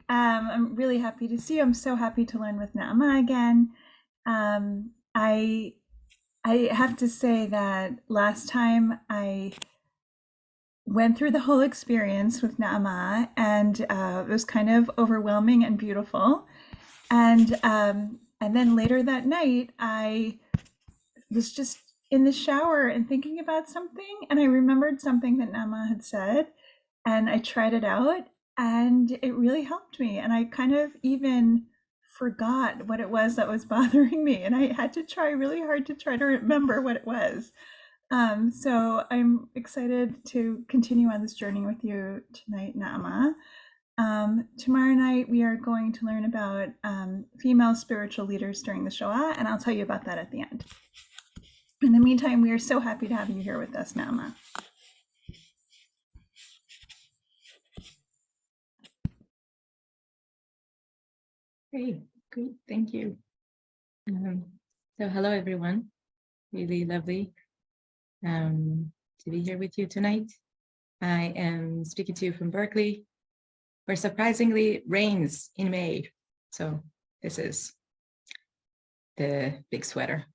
I'm really happy to see you. I'm so happy to learn with Naama again. I have to say that last time I went through the whole experience with Naama, and it was kind of overwhelming and beautiful. And then later that night, I was just in the shower and thinking about something, and I remembered something that Naama had said, and I tried it out, and it really helped me. And I kind of even forgot what it was that was bothering me, and I had to try really hard to try to remember what it was. So I'm excited to continue on this journey with you tonight, Naama. Tomorrow night we are going to learn about female spiritual leaders during the Shoah, and I'll tell you about that at the end. In the meantime, we are so happy to have you here with us, Naama. Great, great, thank you. So hello, everyone. Really lovely to be here with you tonight. I am speaking to you from Berkeley, where surprisingly it rains in May. So this is the big sweater.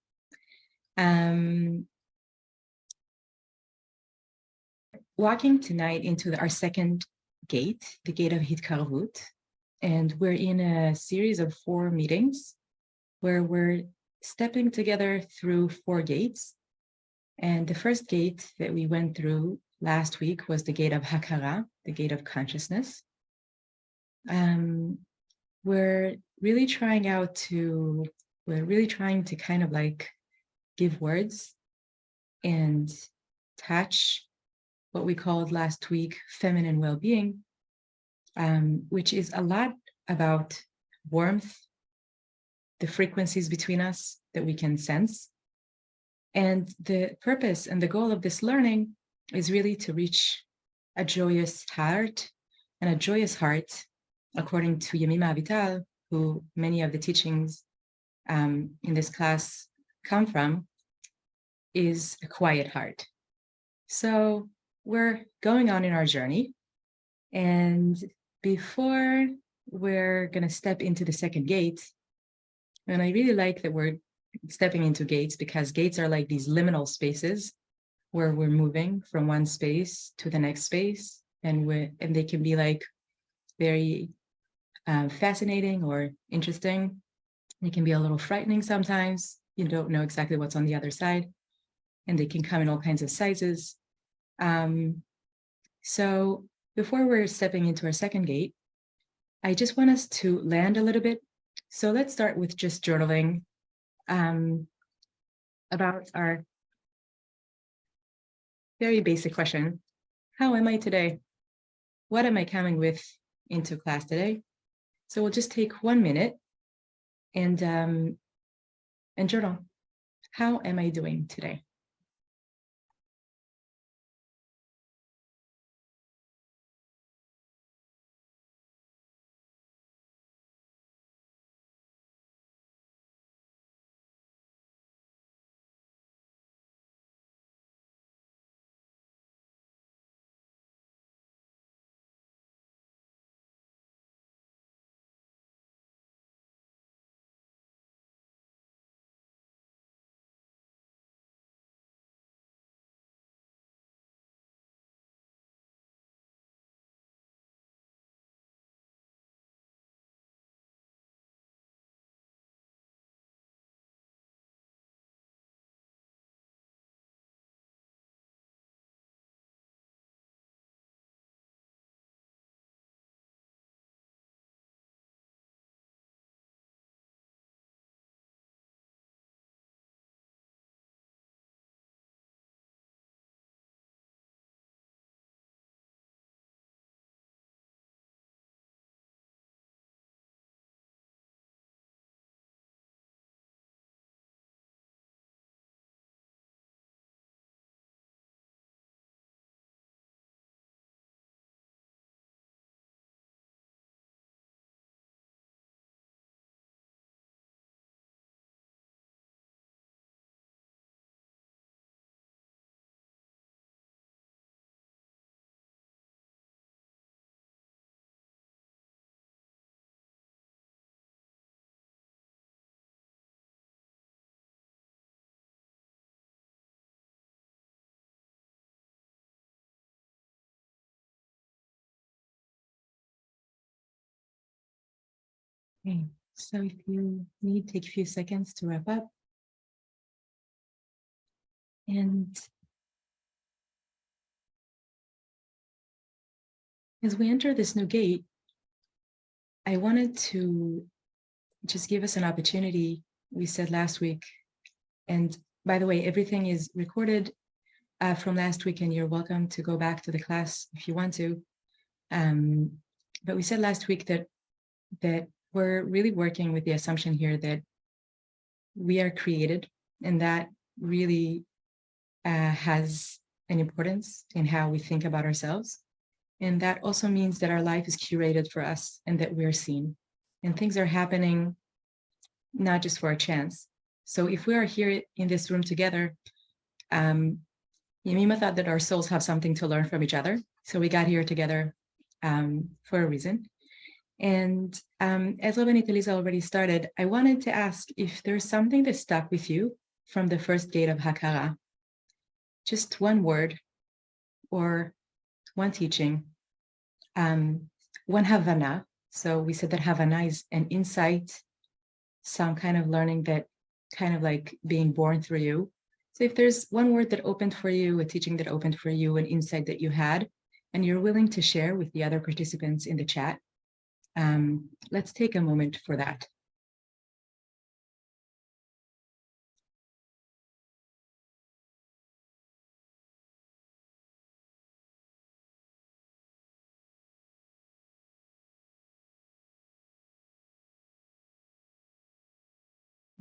Walking tonight into our second gate, the gate of Hitkarvut, and we're in a series of 4 meetings where we're stepping together through 4 gates. And the first gate that we went through last week was the gate of Hakara, the gate of consciousness. We're really trying to kind of like give words and touch what we called last week feminine well-being, which is a lot about warmth, the frequencies between us that we can sense. And the purpose and the goal of this learning is really to reach a joyous heart, and a joyous heart, according to Yemima, who many of the teachings in this class come from, is a quiet heart. So we're going on in our journey, and before we're going to step into the second gate, and I really like that we're stepping into gates, because gates are like these liminal spaces where we're moving from one space to the next space, and they can be like very fascinating or interesting. They can be a little frightening sometimes. You don't know exactly what's on the other side, and they can come in all kinds of sizes. So before we're stepping into our second gate, I just want us to land a little bit. So let's start with just journaling about our very basic question: how am I today? What am I coming with into class today? So we'll just take 1 minute and journal. How am I doing today? Okay, so if you need, take a few seconds to wrap up. And as we enter this new gate, I wanted to just give us an opportunity. We said last week, and by the way, everything is recorded from last week, and you're welcome to go back to the class if you want to. But we said last week that we're really working with the assumption here that we are created, and that really has an importance in how we think about ourselves. And that also means that our life is curated for us and that we're seen. And things are happening not just for a chance. So if we are here in this room together, Yemima thought that our souls have something to learn from each other. So we got here together for a reason. And as Rabbanit Elisa already started, I wanted to ask if there's something that stuck with you from the first gate of Hakara. Just one word or one teaching, one Havana. So we said that Havana is an insight, some kind of learning that kind of like being born through you. So if there's one word that opened for you, a teaching that opened for you, an insight that you had, and you're willing to share with the other participants in the chat, let's take a moment for that.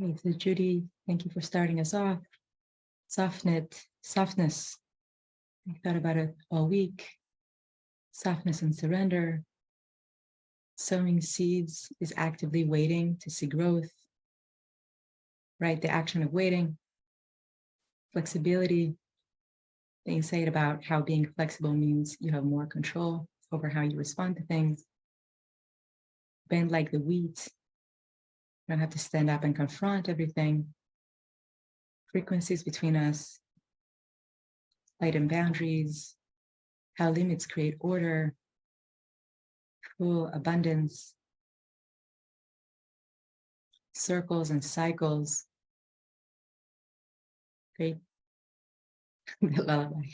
Okay, so Judy, thank you for starting us off. Softness. I thought about it all week. Softness and surrender. Sowing seeds is actively waiting to see growth. Right, the action of waiting. Flexibility. The insight about how being flexible means you have more control over how you respond to things. Bend like the wheat. You don't have to stand up and confront everything. Frequencies between us. Light and boundaries. How limits create order. Full abundance. Circles and cycles. Great. The lullaby.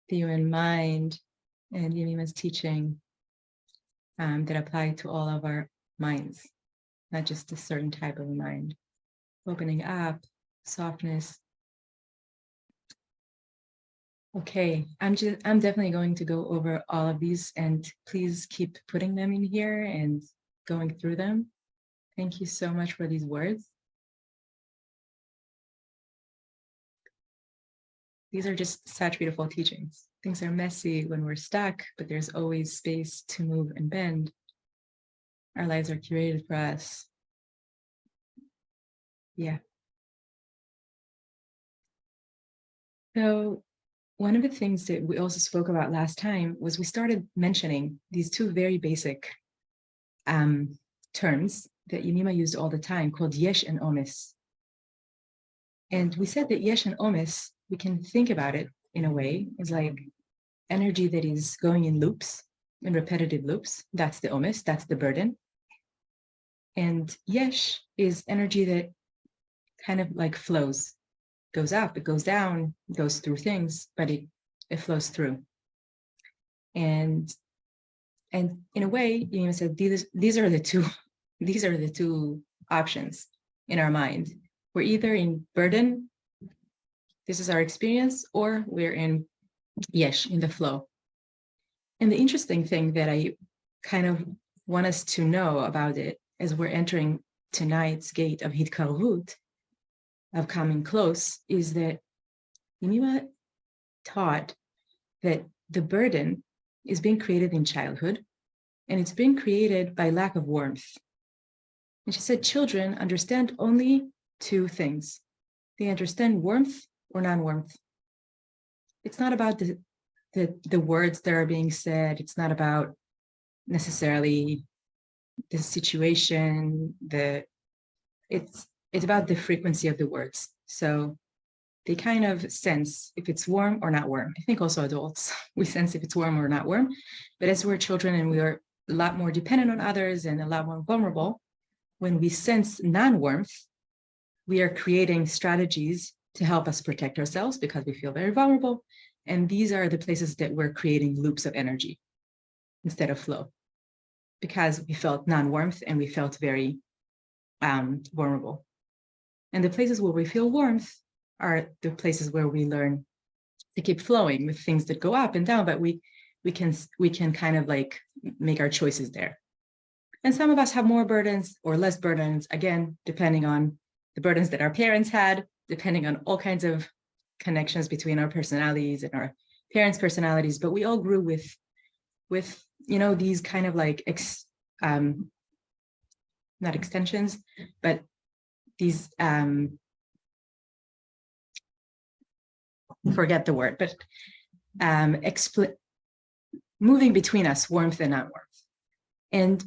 The human mind and Yemima's teaching that apply to all of our minds, not just a certain type of mind. Opening up, softness. Okay, I'm definitely going to go over all of these, and please keep putting them in here and going through them. Thank you so much for these words. These are just such beautiful teachings. Things are messy when we're stuck, but there's always space to move and bend. Our lives are curated for us. Yeah. So one of the things that we also spoke about last time was we started mentioning these two very basic terms that Yemima used all the time called yesh and omes. And we said that yesh and omes, we can think about it in a way as like energy that is going in loops, in repetitive loops. That's the omes, that's the burden. And yesh is energy that kind of like flows, goes up, it goes down, goes through things, but it flows through. And in a way, you said these are the two options in our mind. We're either in burden, this is our experience, or we're in yesh, in the flow. And the interesting thing that I kind of want us to know about it as we're entering tonight's gate of Hitkarvut, of coming close, is that Yemima taught that the burden is being created in childhood, and it's being created by lack of warmth. And she said children understand only two things. They understand warmth or non-warmth. It's not about the words that are being said. It's not about necessarily the situation. It's about the frequency of the words. So they kind of sense if it's warm or not warm. I think also adults, we sense if it's warm or not warm. But as we're children and we are a lot more dependent on others and a lot more vulnerable, when we sense non-warmth, we are creating strategies to help us protect ourselves because we feel very vulnerable. And these are the places that we're creating loops of energy instead of flow, because we felt non-warmth and we felt very vulnerable. And the places where we feel warmth are the places where we learn to keep flowing with things that go up and down, but we can kind of like make our choices there. And some of us have more burdens or less burdens, again, depending on the burdens that our parents had, depending on all kinds of connections between our personalities and our parents' personalities. But we all grew with these kind of like not extensions, but these forget the word, but moving between us, warmth and non-warmth. And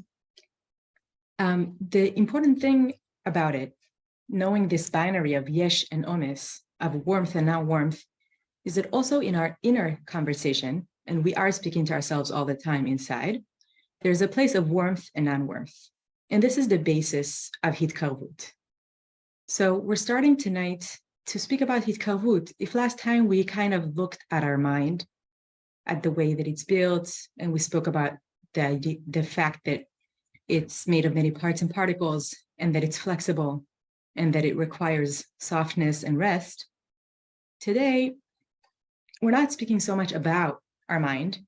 the important thing about it, knowing this binary of yesh and omes, of warmth and non-warmth, is that also in our inner conversation, and we are speaking to ourselves all the time inside, there's a place of warmth and non-warmth. And this is the basis of Hitkarvut. So we're starting tonight to speak about Hitkarvut. If last time we kind of looked at our mind, at the way that it's built, and we spoke about the fact that it's made of many parts and particles, and that it's flexible, and that it requires softness and rest. Today, we're not speaking so much about our mind,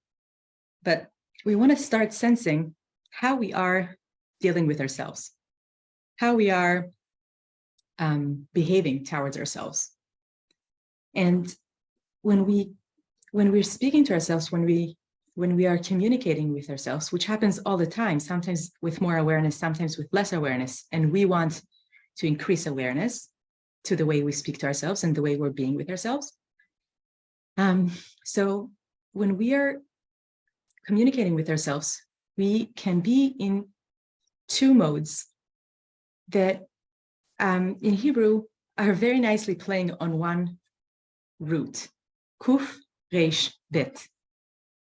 but we want to start sensing how we are dealing with ourselves, how we are behaving towards ourselves. And when we're speaking to ourselves, when we are communicating with ourselves, which happens all the time, sometimes with more awareness, sometimes with less awareness, and we want to increase awareness to the way we speak to ourselves and the way we're being with ourselves. So when we are communicating with ourselves, we can be in two modes that in Hebrew are very nicely playing on one root, kuf reish bet.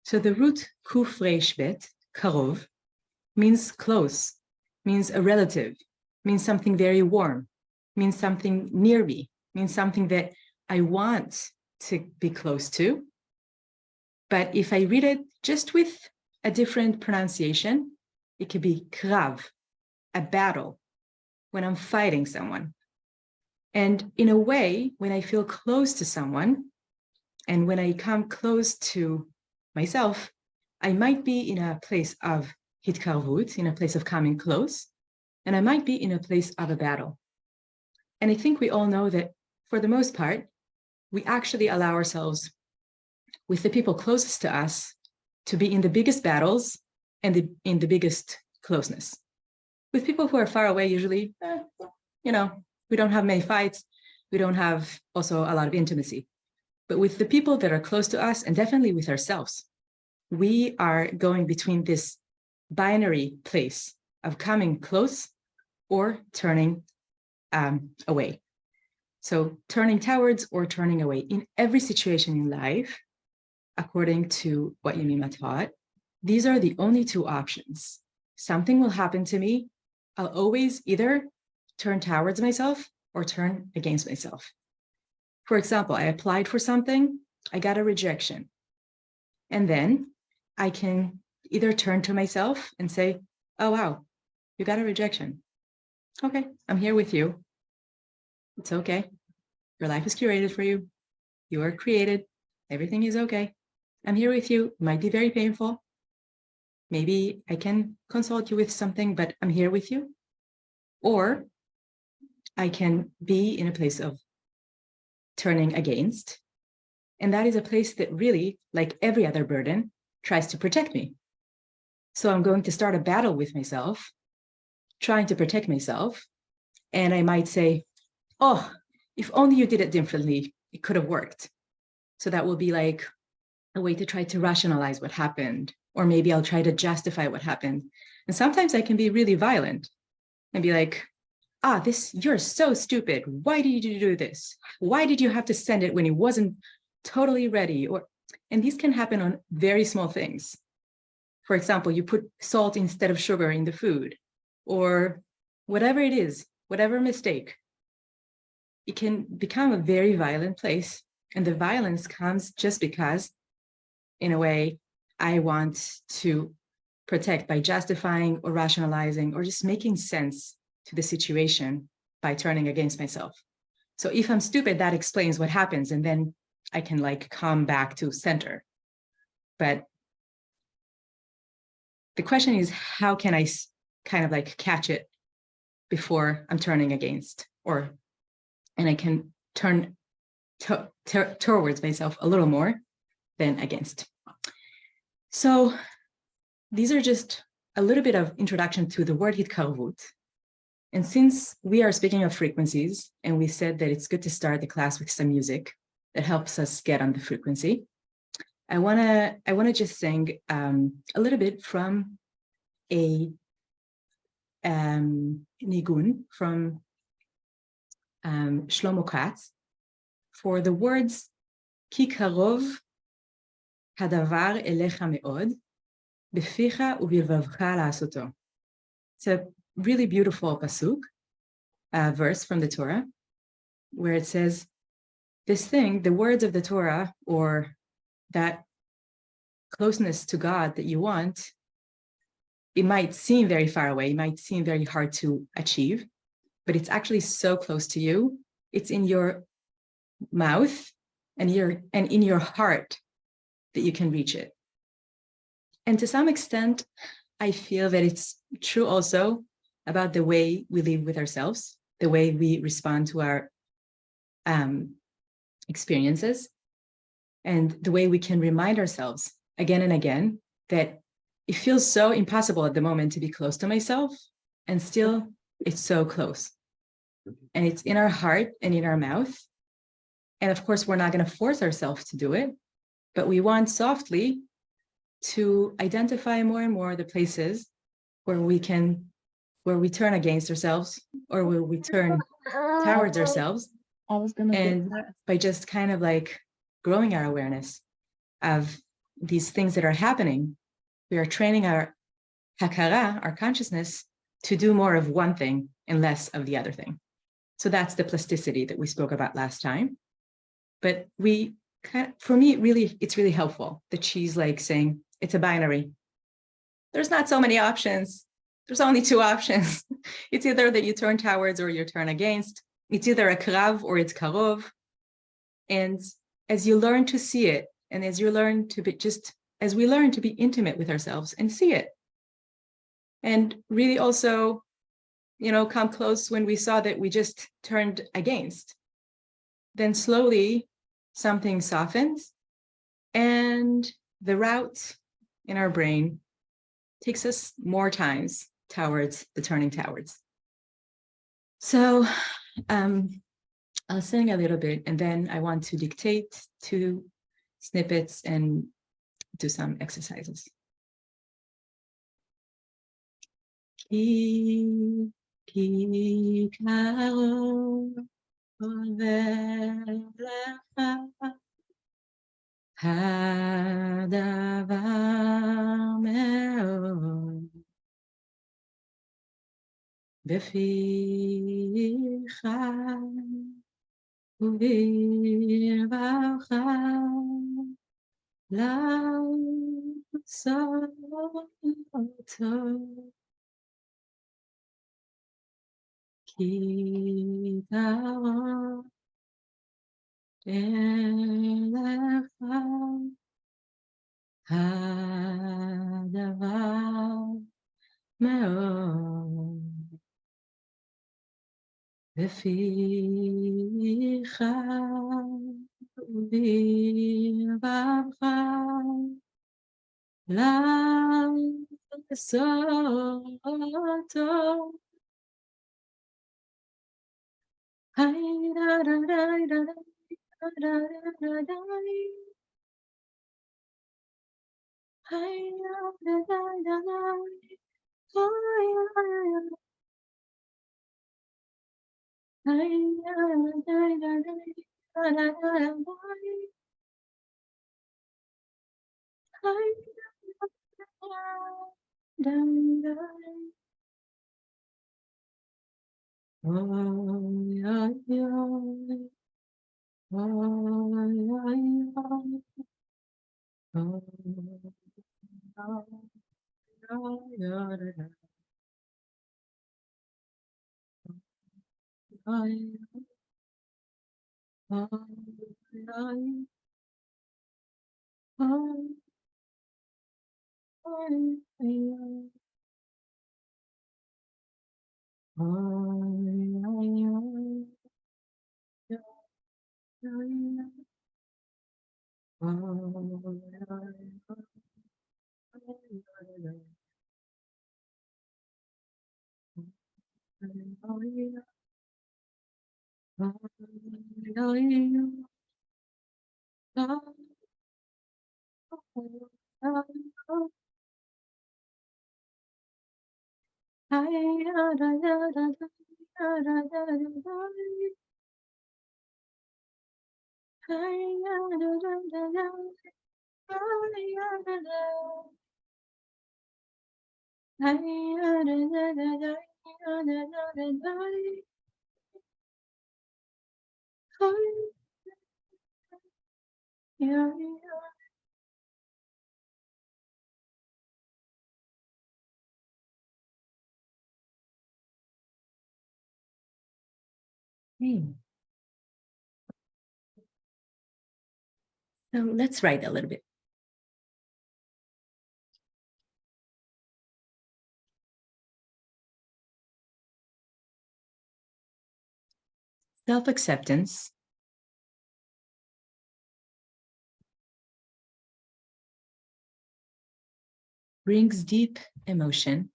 So the root kuf reish bet, karov, means close, means a relative, means something very warm, means something near me, means something that I want to be close to. But if I read it just with a different pronunciation, it could be krav, a battle, when I'm fighting someone. And in a way, when I feel close to someone, and when I come close to myself, I might be in a place of hitkarvut, in a place of coming close, and I might be in a place of a battle. And I think we all know that for the most part, we actually allow ourselves, with the people closest to us, to be in the biggest battles and in the biggest closeness. With people who are far away, usually, we don't have many fights. We don't have also a lot of intimacy. But with the people that are close to us, and definitely with ourselves, we are going between this binary place of coming close or turning away. So turning towards or turning away in every situation in life, according to what Yemima taught, these are the only two options. Something will happen to me. I'll always either turn towards myself or turn against myself. For example, I applied for something, I got a rejection. And then I can either turn to myself and say, oh, wow, you got a rejection. Okay, I'm here with you. It's okay. Your life is curated for you. You are created. Everything is okay. I'm here with you. It might be very painful. Maybe I can consult you with something, but I'm here with you. Or I can be in a place of turning against. And that is a place that really, like every other burden, tries to protect me. So I'm going to start a battle with myself, trying to protect myself. And I might say, oh, if only you did it differently, it could have worked. So that will be like a way to try to rationalize what happened. Or maybe I'll try to justify what happened. And sometimes I can be really violent and be like, you're so stupid. Why did you do this? Why did you have to send it when it wasn't totally ready? And these can happen on very small things. For example, you put salt instead of sugar in the food, or whatever it is, whatever mistake, it can become a very violent place. And the violence comes just because, in a way, I want to protect by justifying or rationalizing or just making sense to the situation by turning against myself. So if I'm stupid, that explains what happens, and then I can like come back to center. But the question is, how can I kind of like catch it before I'm turning against, and I can turn towards myself a little more than against. So these are just a little bit of introduction to the word Hitkarvut. And since we are speaking of frequencies, and we said that it's good to start the class with some music that helps us get on the frequency, I wanna just sing a little bit from a nigun from Shlomo Katz for the words Ki karov hadavar elecha meod beficha ubilvavcha la'asoto. It's a really beautiful pasuk, verse from the Torah, where it says, this thing, the words of the Torah, or that closeness to God that you want, it might seem very far away, it might seem very hard to achieve, but it's actually so close to you. It's in your mouth and in your heart that you can reach it. And to some extent, I feel that it's true also about the way we live with ourselves, the way we respond to our experiences, and the way we can remind ourselves again and again that it feels so impossible at the moment to be close to myself, and still it's so close. And it's in our heart and in our mouth. And of course, we're not going to force ourselves to do it, but we want softly to identify more and more the places where we turn against ourselves, or where we turn towards ourselves. And by just kind of like growing our awareness of these things that are happening, we are training our hakara, our consciousness, to do more of one thing and less of the other thing. So that's the plasticity that we spoke about last time. But for me, it's really helpful that she's like saying it's a binary. There's not so many options. There's only two options. It's either that you turn towards or you turn against. It's either a krav or it's karov. And as you learn to see it, and as you learn to be as we learn to be intimate with ourselves and see it, and really also, come close when we saw that we just turned against, then slowly something softens, and the route in our brain takes us more times towards the turning towards. So I'll sing a little bit, and then I want to dictate 2 snippets and do some exercises. Ki karov lecha hadavar meod beficha ubilvavcha la'asoto. Ki karov elecha hadavar meod beficha ubilvavcha la'asoto. Hay da da da da da da da da. Hay da da da da da. Hay da da da da da. Hey. So let's write a little bit. Self-acceptance brings deep emotion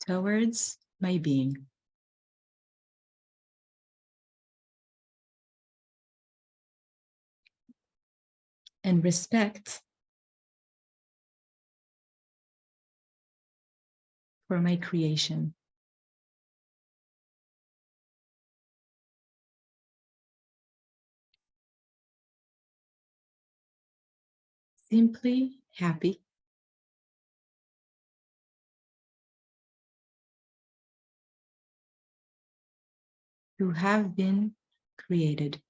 towards my being. And respect for my creation. Simply happy to have been created.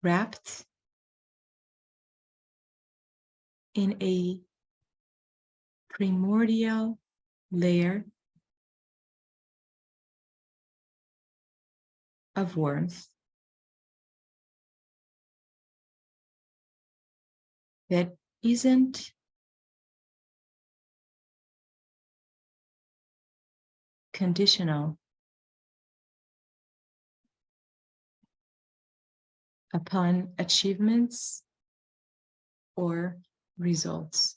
Wrapped in a primordial layer of warmth that isn't conditional upon achievements or results.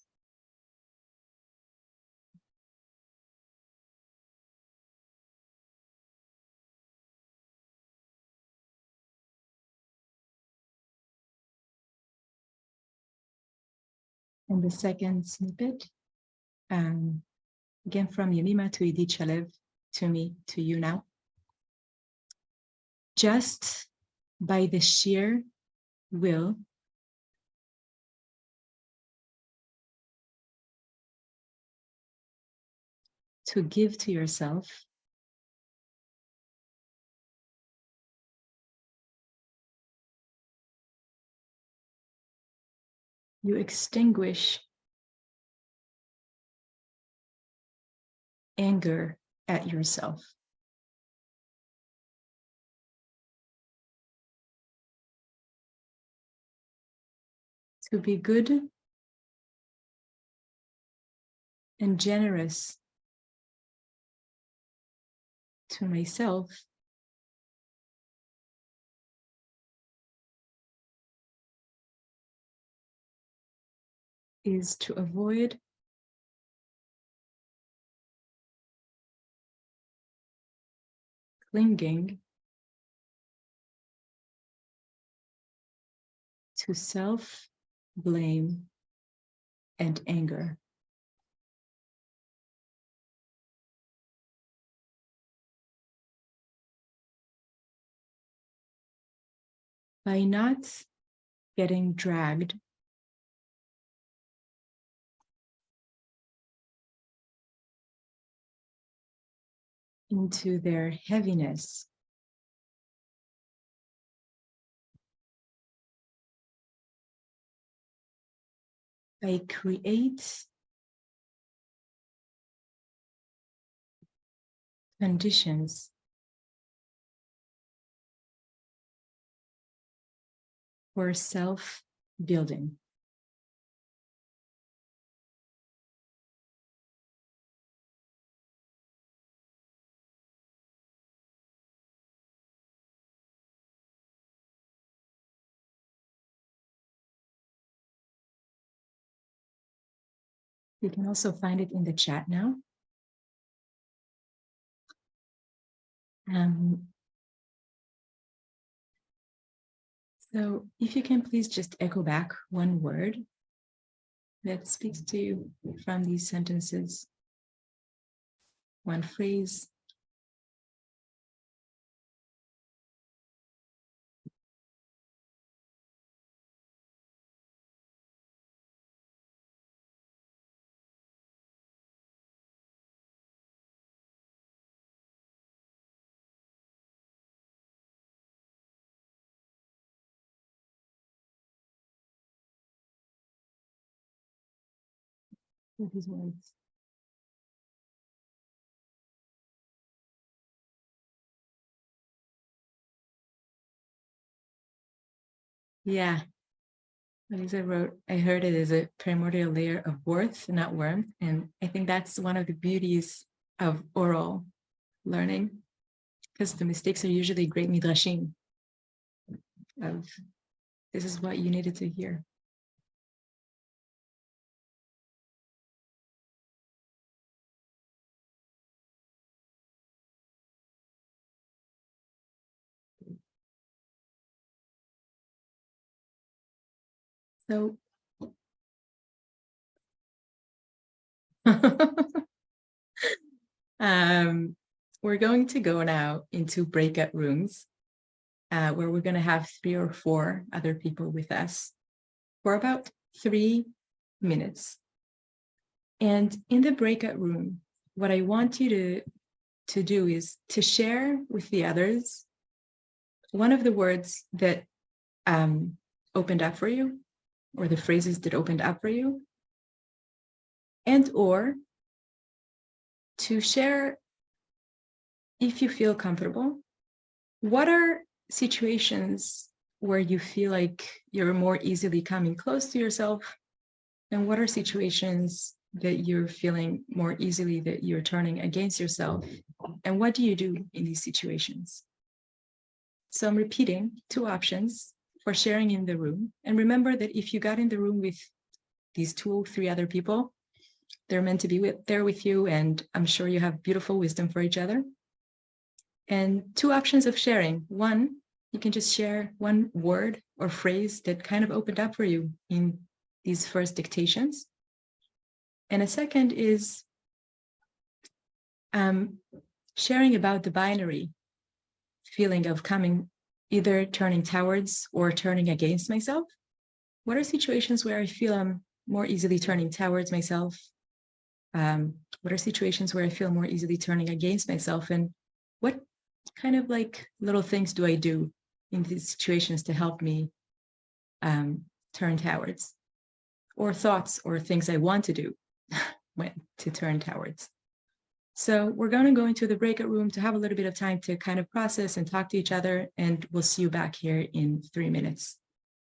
And the second snippet, again from Yemima to Idit Shalev, to me, to you now. Just by the sheer will to give to yourself, you extinguish anger at yourself. To be good and generous to myself is to avoid clinging to self-blame and anger. by not getting dragged into their heaviness. I create conditions for self-building. You can also find it in the chat now. So if you can please just echo back one word that speaks to you from these sentences, one phrase. With these words. Yeah, Lisa wrote, I heard it as a primordial layer of worth, not warmth. And I think that's one of the beauties of oral learning, because the mistakes are usually great midrashim of this is what you needed to hear. So we're going to go now into breakout rooms where we're going to have 3 or 4 other people with us for about 3 minutes. And in the breakout room, what I want you to do is to share with the others one of the words that opened up for you, or the phrases that opened up for you, and or to share, if you feel comfortable, what are situations where you feel like you're more easily coming close to yourself, and what are situations that you're feeling more easily that you're turning against yourself, and what do you do in these situations? So I'm repeating 2 options for sharing in the room. And remember that if you got in the room with these 2 or 3 other people, they're meant to be there with you, and I'm sure you have beautiful wisdom for each other. And 2 options of sharing. One, you can just share one word or phrase that kind of opened up for you in these first dictations. And a second is sharing about the binary feeling of coming, either turning towards or turning against myself. What are situations where I feel I'm more easily turning towards myself? What are situations where I feel more easily turning against myself? And what kind of like little things do I do in these situations to help me turn towards? Or thoughts or things I want to do when to turn towards. So we're going to go into the breakout room to have a little bit of time to kind of process and talk to each other, and we'll see you back here in 3 minutes.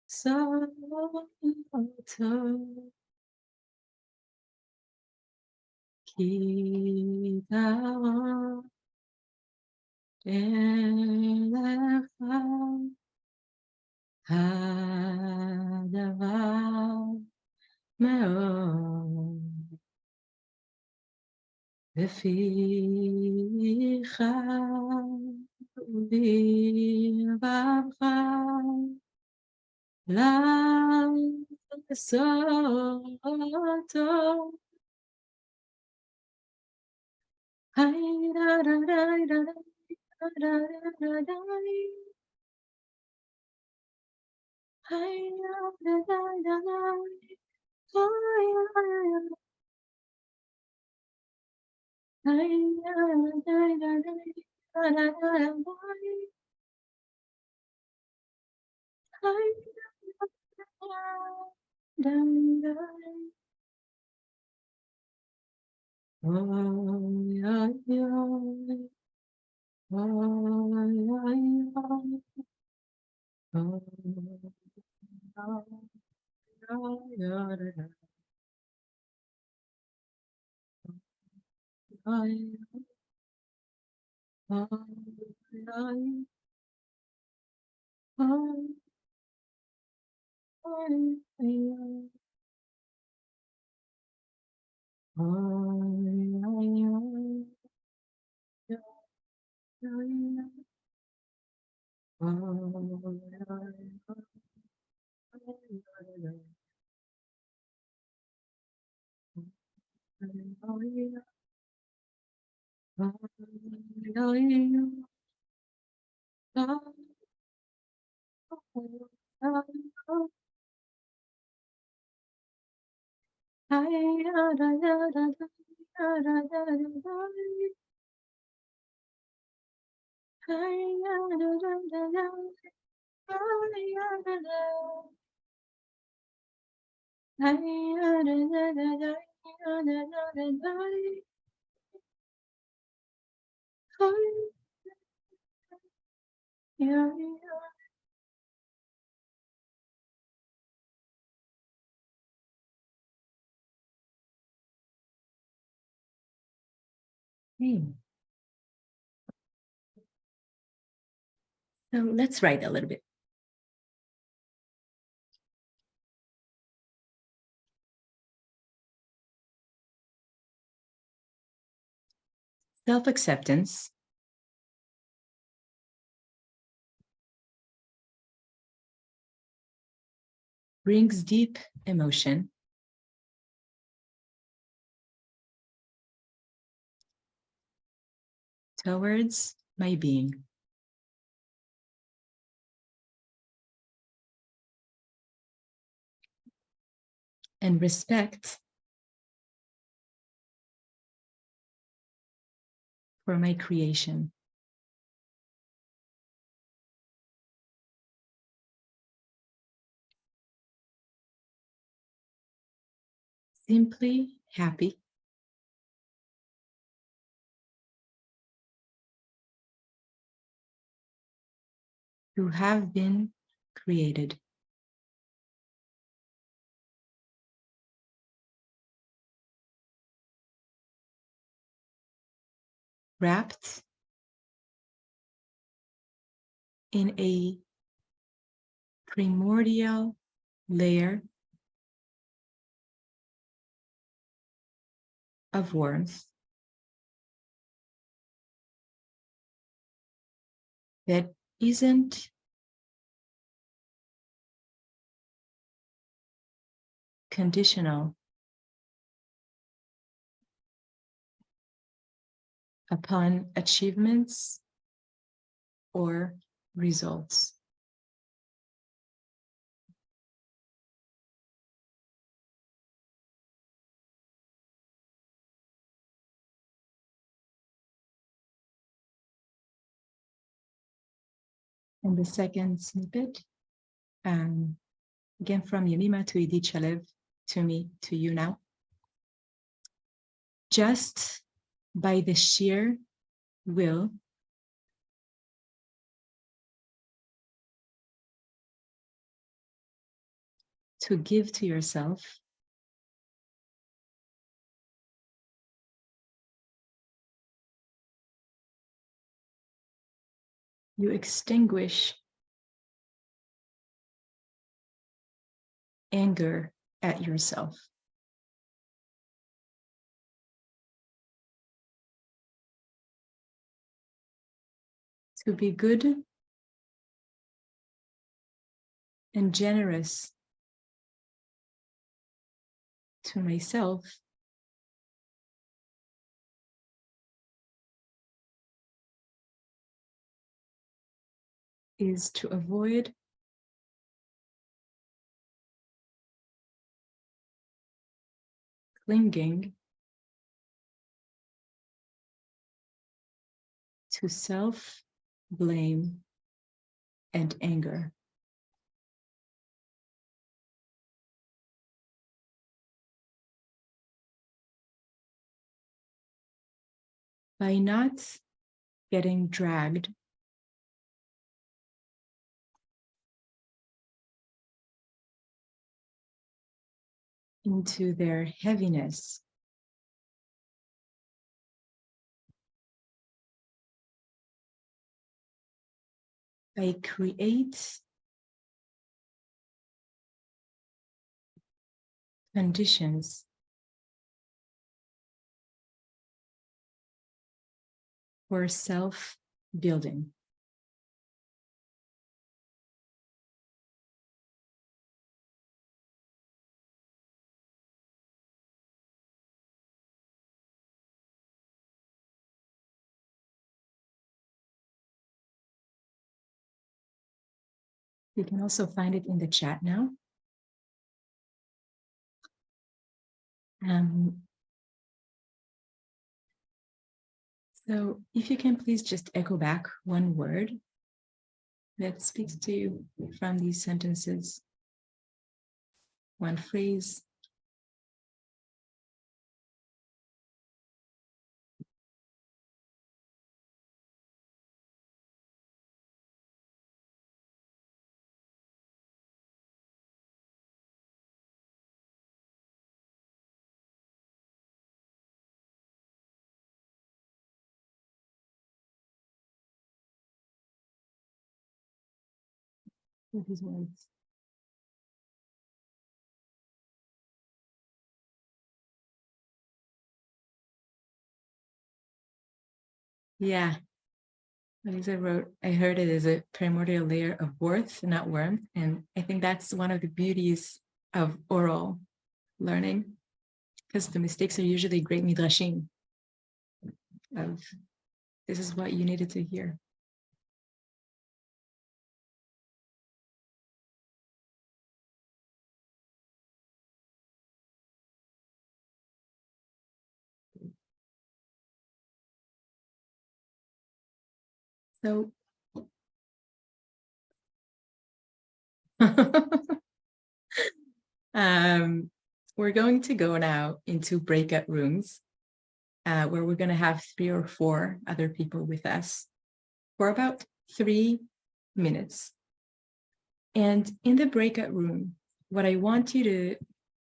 So בפיך ובלבבך לעשותו. Okay. So let's write a little bit. Self-acceptance brings deep emotion towards my being. And respect for my creation. Simply happy to have been created. Wrapped in a primordial layer of warmth that isn't conditional upon achievements or results. And the second snippet, again from Yemima to Idit Shalev, to me, to you now. Just by the sheer will to give to yourself, you extinguish anger at yourself. To be good and generous to myself is to avoid clinging to self-blame and anger. By not getting dragged into their heaviness, I create conditions for self-building. You can also find it in the chat now. So if you can please just echo back one word that speaks to you from these sentences, one phrase. With these words. Yeah, Lisa wrote, I heard it as a primordial layer of worth, not warmth. And I think that's one of the beauties of oral learning, because the mistakes are usually great midrashim of this is what you needed to hear. So we're going to go now into breakout rooms where we're going to have 3 or 4 other people with us for about 3 minutes. And in the breakout room, what I want you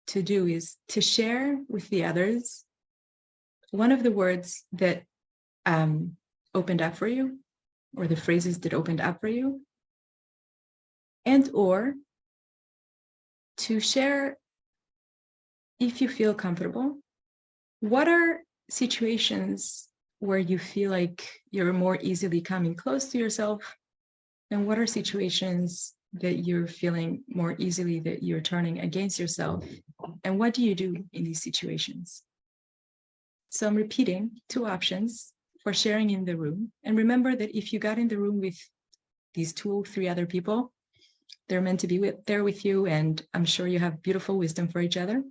to do is to share with the others one of the words that opened up for you, or the phrases that opened up for you, and or to share, if you feel comfortable, what are situations where you feel like you're more easily coming close to yourself, and what are situations that you're feeling more easily that you're turning against yourself, and what do you do in these situations? So I'm repeating 2 options for sharing in the room. And remember that if you got in the room with these 2 or 3 other people, they're meant to be there with you, and I'm sure you have beautiful wisdom for each other.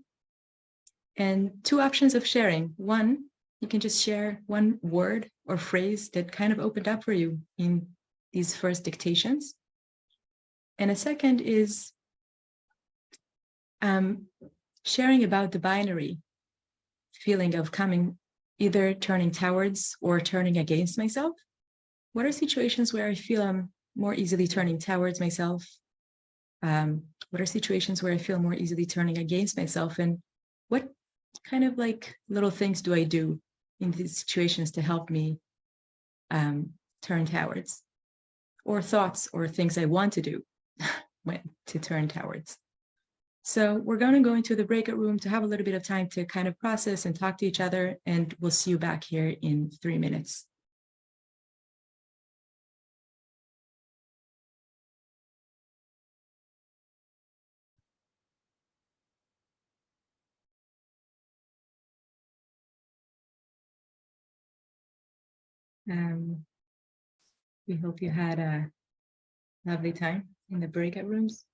And 2 options of sharing. One, you can just share one word or phrase that kind of opened up for you in these first dictations. And a second is sharing about the binary feeling of coming, either turning towards or turning against myself. What are situations where I feel I'm more easily turning towards myself? What are situations where I feel more easily turning against myself? And what kind of like little things do I do in these situations to help me turn towards? Or thoughts or things I want to do to turn towards. So we're going to go into the breakout room to have a little bit of time to kind of process and talk to each other, and we'll see you back here in 3 minutes. We hope you had a lovely time in the breakout rooms.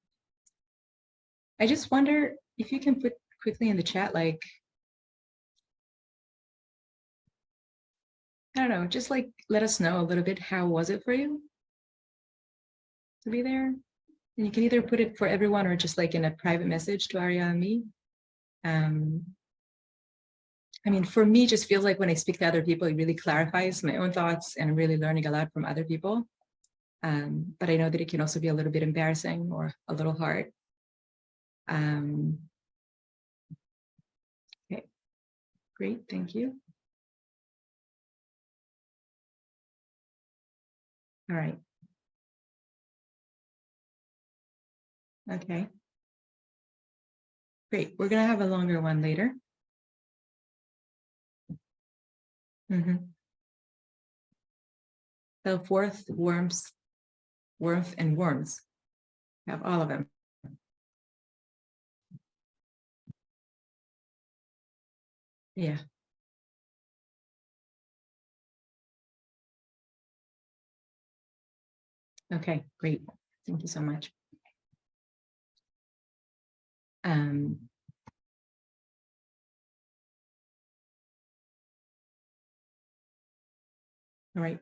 I just wonder if you can put quickly in the chat, like, I don't know, just like let us know a little bit, how was it for you to be there? And you can either put it for everyone or just like in a private message to Arya and me. I mean, for me, just feels like when I speak to other people, it really clarifies my own thoughts, and I'm really learning a lot from other people. But I know that it can also be a little bit embarrassing or a little hard. Okay, great, thank you. All right. Okay. Great. We're going to have a longer one later. Self-worth, warmth, and worms. Have all of them. Yeah. Okay, great. Thank you so much. All right.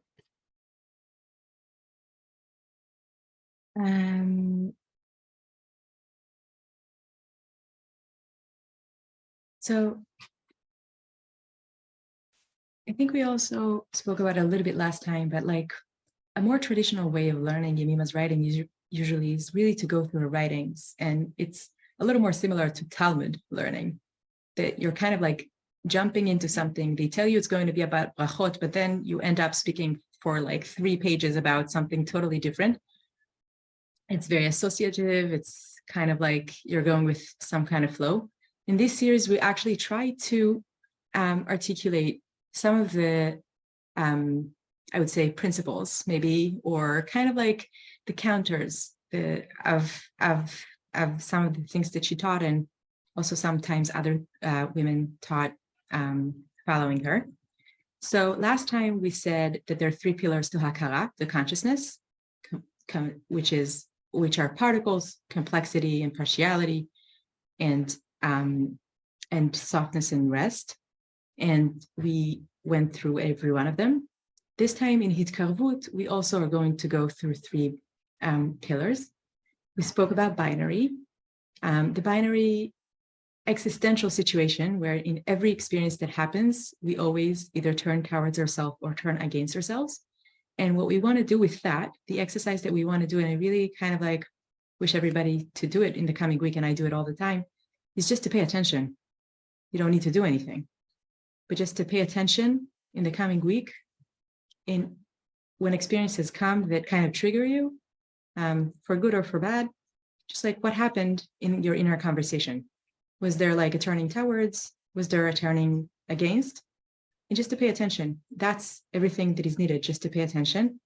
So I think we also spoke about it a little bit last time, but like a more traditional way of learning Yemima's writing usually is really to go through her writings. And it's a little more similar to Talmud learning, that you're kind of like jumping into something. They tell you it's going to be about brachot, but then you end up speaking for like 3 pages about something totally different. It's very associative. It's kind of like you're going with some kind of flow. In this series, we actually try to articulate some of the, I would say, principles, maybe, or kind of like the counters of some of the things that she taught, and also sometimes other women taught following her. So last time we said that there are 3 pillars to Hakara, the consciousness, which are particles, complexity, and partiality, and softness and rest. And we went through every one of them. This time in Hitkarvut, we also are going to go through 3 pillars. We spoke about binary, the binary existential situation where in every experience that happens, we always either turn towards ourselves or turn against ourselves. And what we want to do with that, the exercise that we want to do, and I really kind of like wish everybody to do it in the coming week, and I do it all the time, is just to pay attention. You don't need to do anything, but just to pay attention in the coming week in when experiences come that kind of trigger you, for good or for bad, just like what happened in your inner conversation. Was there like a turning towards? Was there a turning against? And just to pay attention. That's everything that is needed, just to pay attention.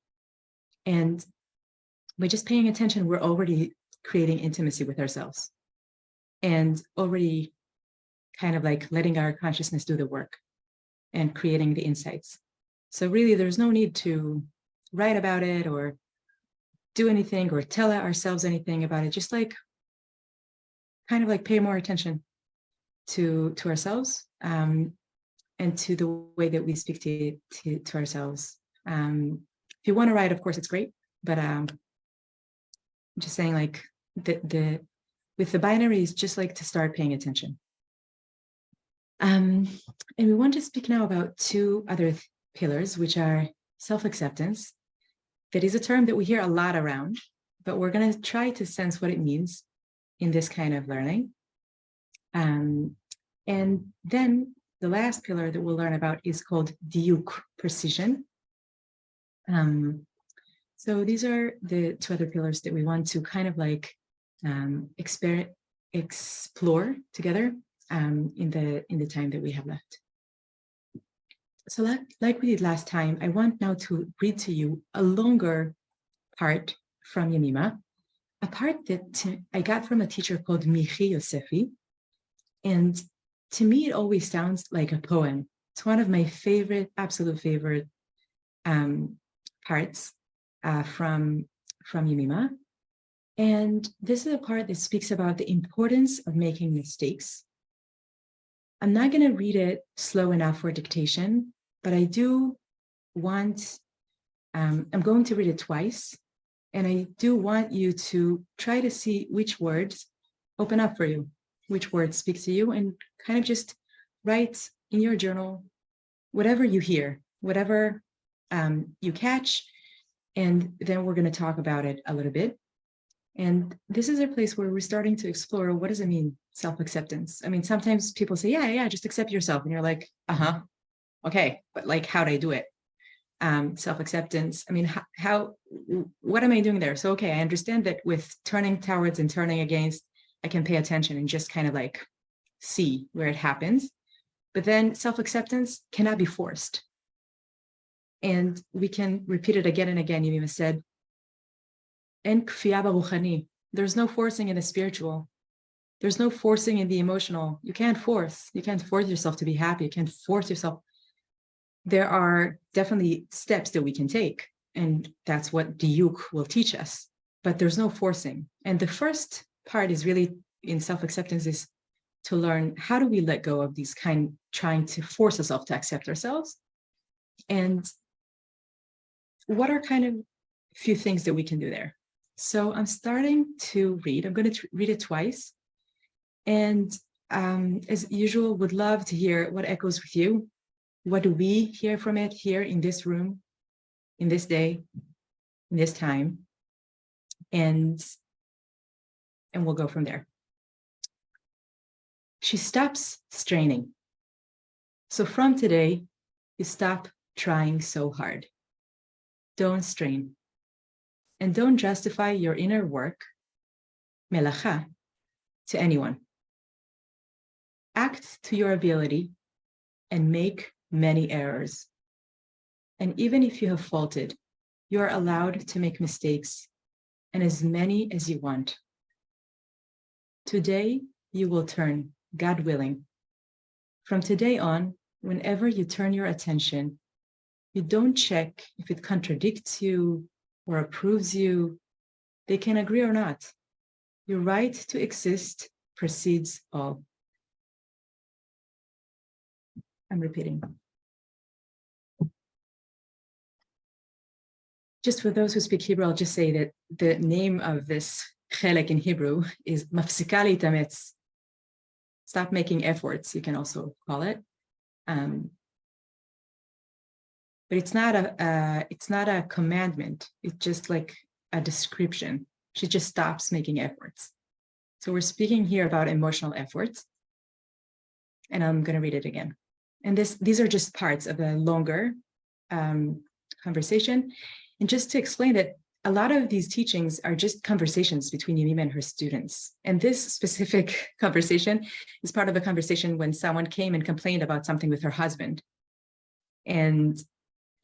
And by just paying attention, we're already creating intimacy with ourselves and already kind of like letting our consciousness do the work and creating the insights. So really, there's no need to write about it or do anything or tell ourselves anything about it. Just like kind of like pay more attention to ourselves, and to the way that we speak to ourselves. If you want to write, of course, it's great, but I'm just saying, like with the binaries, just like to start paying attention. And we want to speak now about 2 other pillars, which are self-acceptance. That is a term that we hear a lot around, but we're going to try to sense what it means in this kind of learning. And then the last pillar that we'll learn about is called diuk, precision. So these are the 2 other pillars that we want to kind of like explore together in the time that we have left. So like we did last time, I want now to read to you a longer part from Yemima, a part that I got from a teacher called Michi Yosefi. And to me, it always sounds like a poem. It's one of my absolute favorite parts from Yemima. And this is a part that speaks about the importance of making mistakes. I'm not going to read it slow enough for dictation, but I do want, I'm going to read it twice, and I do want you to try to see which words open up for you, which words speak to you, and kind of just write in your journal whatever you hear, whatever you catch, and then we're going to talk about it a little bit. And this is a place where we're starting to explore, what does it mean, self-acceptance? I mean, sometimes people say, yeah, just accept yourself. And you're like, okay, but like, how'd I do it? Self-acceptance. I mean, what am I doing there? So, okay, I understand that with turning towards and turning against, I can pay attention and just kind of like see where it happens. But then self-acceptance cannot be forced. And we can repeat it again and again. Yemima said, En kfiya baruchani. There's no forcing in the spiritual. There's no forcing in the emotional. You can't force. You can't force yourself to be happy. You can't force yourself. There are definitely steps that we can take. And that's what Diuk will teach us. But there's no forcing. And the first part is really in self-acceptance is to learn, how do we let go of these trying to force ourselves to accept ourselves? And what are kind of few things that we can do there? So I'm starting to read. I'm going to read it twice. And as usual, would love to hear what echoes with you. What do we hear from it here in this room, in this day, in this time? And we'll go from there. She stops straining. So from today, you stop trying so hard. Don't strain. And don't justify your inner work, melacha, to anyone. Act to your ability and make many errors. And even if you have faulted, you are allowed to make mistakes, and as many as you want. Today, you will turn, God willing. From today on, whenever you turn your attention, you don't check if it contradicts you or approves you. They can agree or not. Your right to exist precedes all. I'm repeating. Just for those who speak Hebrew, I'll just say that the name of this chelek in Hebrew is mafsika litametz. Stop making efforts, you can also call it. But it's not a commandment. It's just like a description. She just stops making efforts. So we're speaking here about emotional efforts. And I'm going to read it again. And these are just parts of a longer conversation. And just to explain that a lot of these teachings are just conversations between Yemima and her students. And this specific conversation is part of a conversation when someone came and complained about something with her husband. And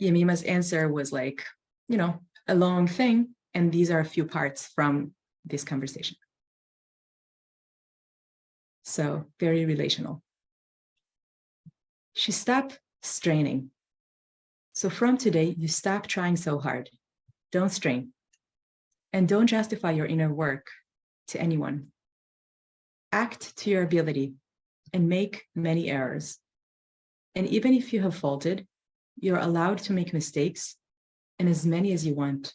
Yemima's answer was like, a long thing. And these are a few parts from this conversation. So very relational. She stopped straining. So from today, you stop trying so hard. Don't strain. And don't justify your inner work to anyone. Act to your ability and make many errors. And even if you have faulted, you're allowed to make mistakes, and as many as you want.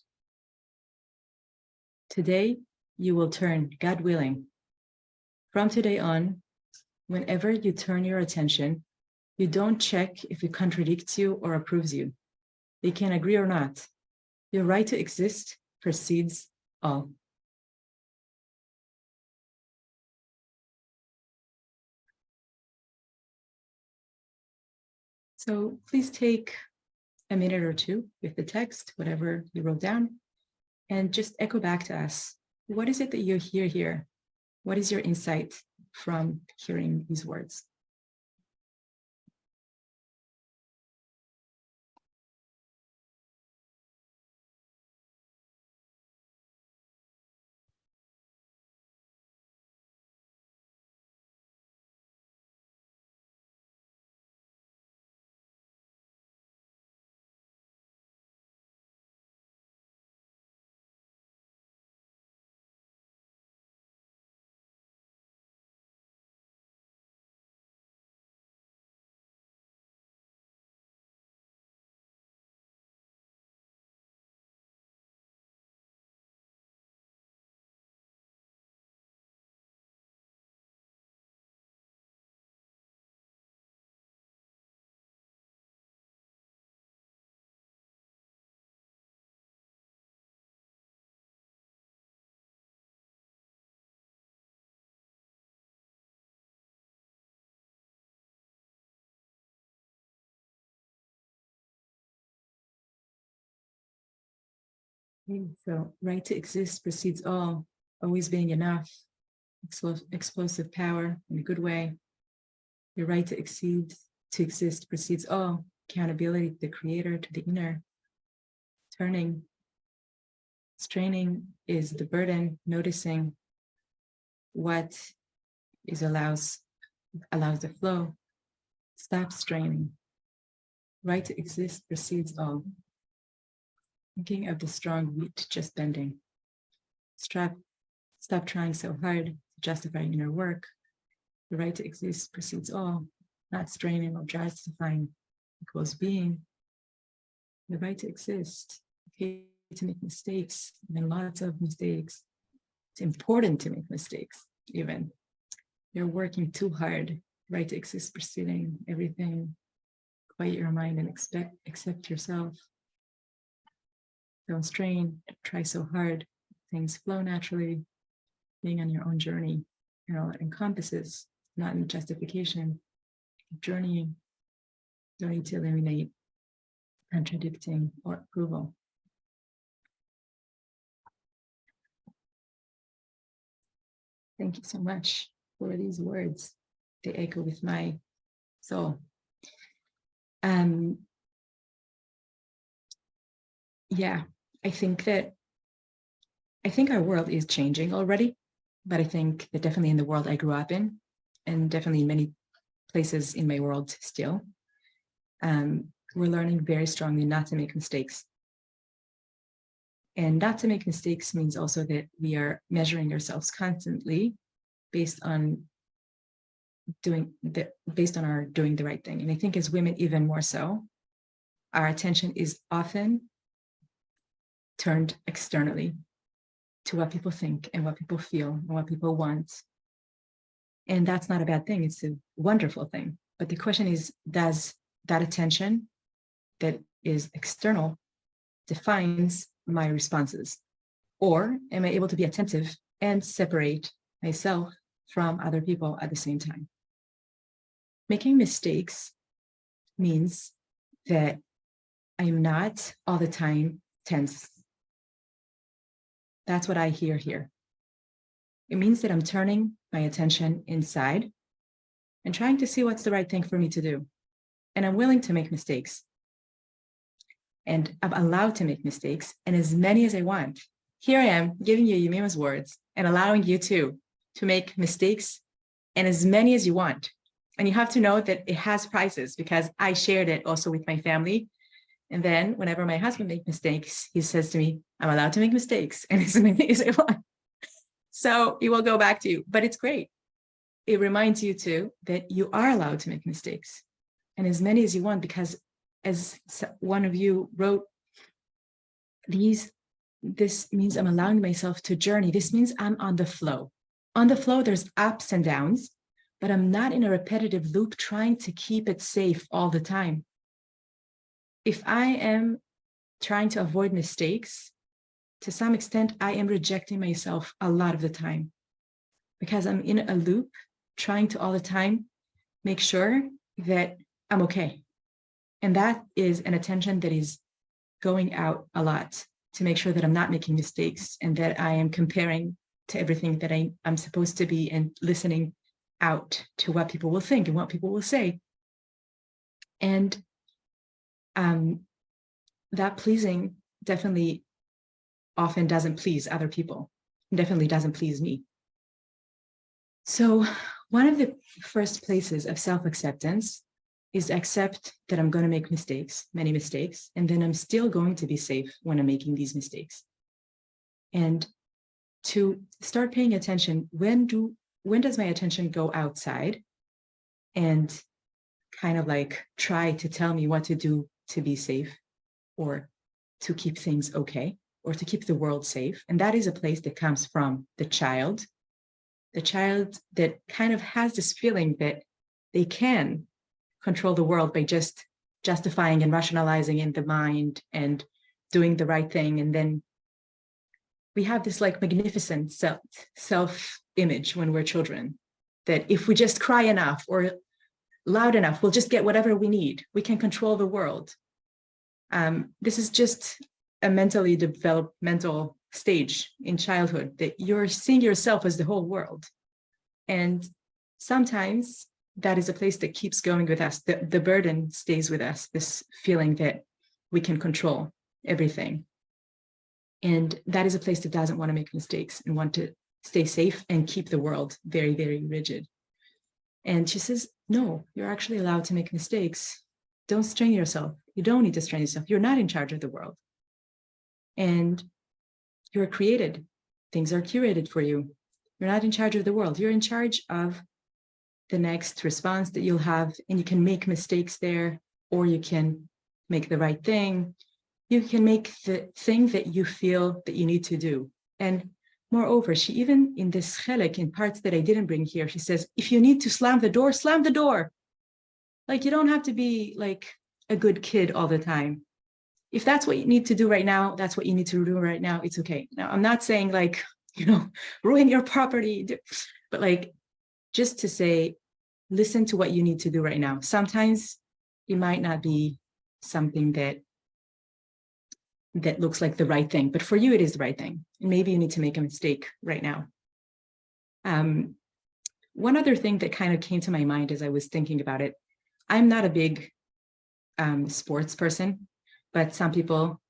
Today, you will turn, God willing. From today on, whenever you turn your attention, you don't check if it contradicts you or approves you. They can agree or not. Your right to exist precedes all. So please take a minute or two with the text, whatever you wrote down, and just echo back to us. What is it that you hear here? What is your insight from hearing these words? Okay, so right to exist precedes all, always being enough, explosive power in a good way. Your right to exist precedes all, accountability to the creator, to the inner. Turning, straining is the burden, noticing what is allows the flow. Stop straining. Right to exist precedes all. Thinking of the strong wheat just bending. Stop trying so hard to justify inner work. The right to exist precedes all, not straining or justifying equals being. The right to exist, okay to make mistakes, and lots of mistakes. It's important to make mistakes, even. You're working too hard. Right to exist preceding everything. Quiet your mind and accept yourself. Don't strain, try so hard. Things flow naturally. Being on your own journey, it encompasses, not in justification. Journeying, don't need to eliminate contradicting or approval. Thank you so much for these words. They echo with my soul. Yeah, I think our world is changing already, but I think that definitely in the world I grew up in, and definitely in many places in my world still, we're learning very strongly not to make mistakes. And not to make mistakes means also that we are measuring ourselves constantly based on doing the right thing. And I think as women, even more so, our attention is often turned externally to what people think and what people feel and what people want. And that's not a bad thing. It's a wonderful thing. But the question is, does that attention that is external defines my responses? Or am I able to be attentive and separate myself from other people at the same time? Making mistakes means that I'm not all the time tense. That's what I hear here. It means that I'm turning my attention inside and trying to see what's the right thing for me to do. And I'm willing to make mistakes. And I'm allowed to make mistakes, and as many as I want. Here I am giving you Yemima's words and allowing you to make mistakes, and as many as you want. And you have to know that it has prices, because I shared it also with my family. And then whenever my husband makes mistakes, he says to me, I'm allowed to make mistakes, and as many as I want. So it will go back to you, but it's great. It reminds you too that you are allowed to make mistakes, and as many as you want, because as one of you wrote, this means I'm allowing myself to journey. This means I'm on the flow. On the flow, there's ups and downs, but I'm not in a repetitive loop trying to keep it safe all the time. If I am trying to avoid mistakes, to some extent, I am rejecting myself a lot of the time, because I'm in a loop trying to all the time make sure that I'm okay. And that is an attention that is going out a lot to make sure that I'm not making mistakes and that I am comparing to everything that I'm supposed to be, and listening out to what people will think and what people will say. And that pleasing definitely often doesn't please other people, definitely doesn't please me. So one of the first places of self-acceptance is accept that I'm going to make mistakes, many mistakes, and then I'm still going to be safe when I'm making these mistakes. And to start paying attention, when does my attention go outside and kind of like try to tell me what to do to be safe, or to keep things okay, or to keep the world safe? And that is a place that comes from the child that kind of has this feeling that they can control the world by just justifying and rationalizing in the mind and doing the right thing. And then we have this like magnificent self-image when we're children, that if we just cry enough or loud enough, we'll just get whatever we need. We can control the world. This is just a mentally developmental stage in childhood, that you're seeing yourself as the whole world. And sometimes that is a place that keeps going with us. The burden stays with us, this feeling that we can control everything. And that is a place that doesn't want to make mistakes and want to stay safe and keep the world very, very rigid. And she says, no, you're actually allowed to make mistakes. Don't strain yourself. You don't need to strain yourself. You're not in charge of the world. And you're created. Things are curated for you. You're not in charge of the world. You're in charge of the next response that you'll have, and you can make mistakes there, or you can make the right thing. You can make the thing that you feel that you need to do. And moreover, she even in this chelek, in parts that I didn't bring here, she says, if you need to slam the door, slam the door. Like, you don't have to be like a good kid all the time. If that's what you need to do right now, that's what you need to do right now. It's okay. Now, I'm not saying like, ruin your property, but like, just to say, listen to what you need to do right now. Sometimes it might not be something that looks like the right thing, but for you, it is the right thing. And maybe you need to make a mistake right now. One other thing that kind of came to my mind as I was thinking about it, I'm not a big sports person, but some people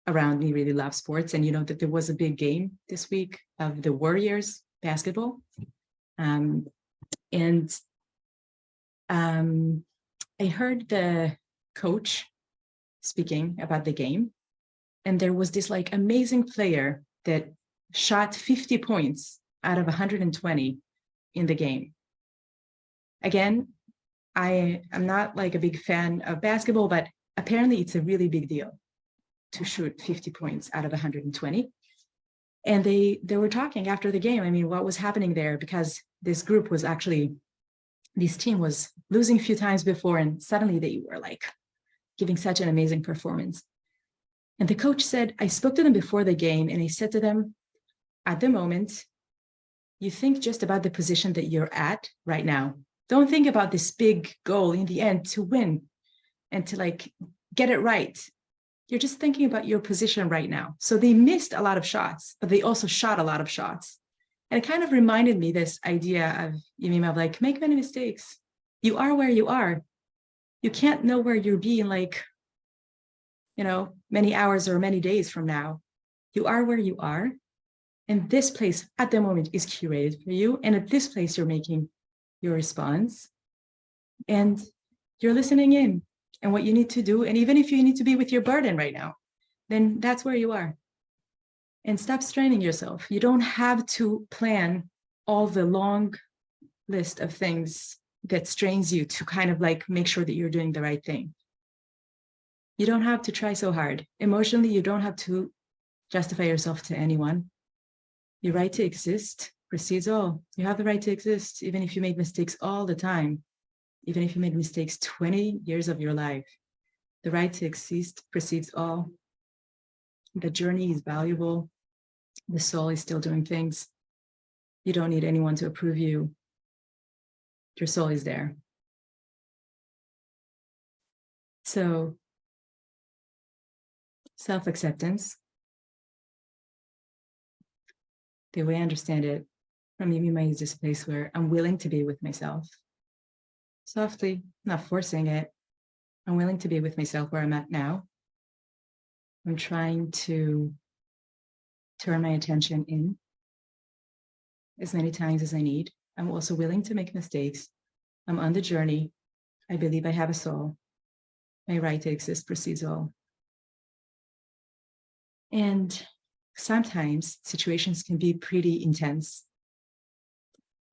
around me really love sports. And you know that there was a big game this week of the Warriors basketball. I heard the coach speaking about the game, and there was this like amazing player that shot 50 points out of 120 in the game. Again, I am not like a big fan of basketball, but apparently it's a really big deal to shoot 50 points out of 120. And they were talking after the game, I mean, what was happening there, because this group was actually, this team was losing a few times before, and suddenly they were like giving such an amazing performance. And the coach said, I spoke to them before the game, and I said to them, at the moment, you think just about the position that you're at right now. Don't think about this big goal in the end to win and to like get it right. You're just thinking about your position right now. So they missed a lot of shots, but they also shot a lot of shots. And it kind of reminded me this idea of Yemima, of like, make many mistakes. You are where you are. You can't know where you'll be in like, many hours or many days from now. You are where you are. And this place at the moment is curated for you. And at this place, you're making your response. And you're listening in and what you need to do. And even if you need to be with your burden right now, then that's where you are. And stop straining yourself. You don't have to plan all the long list of things that strains you to kind of like make sure that you're doing the right thing. You don't have to try so hard. Emotionally, you don't have to justify yourself to anyone. Your right to exist precedes all. You have the right to exist, even if you make mistakes all the time, even if you made mistakes 20 years of your life. The right to exist precedes all. The journey is valuable. The soul is still doing things. You don't need anyone to approve you. Your soul is there. So, self-acceptance, the way I understand it, from Yemima, is this place where I'm willing to be with myself. Softly, not forcing it. I'm willing to be with myself where I'm at now. I'm trying to turn my attention in as many times as I need. I'm also willing to make mistakes. I'm on the journey. I believe I have a soul. My right to exist precedes all. And sometimes situations can be pretty intense.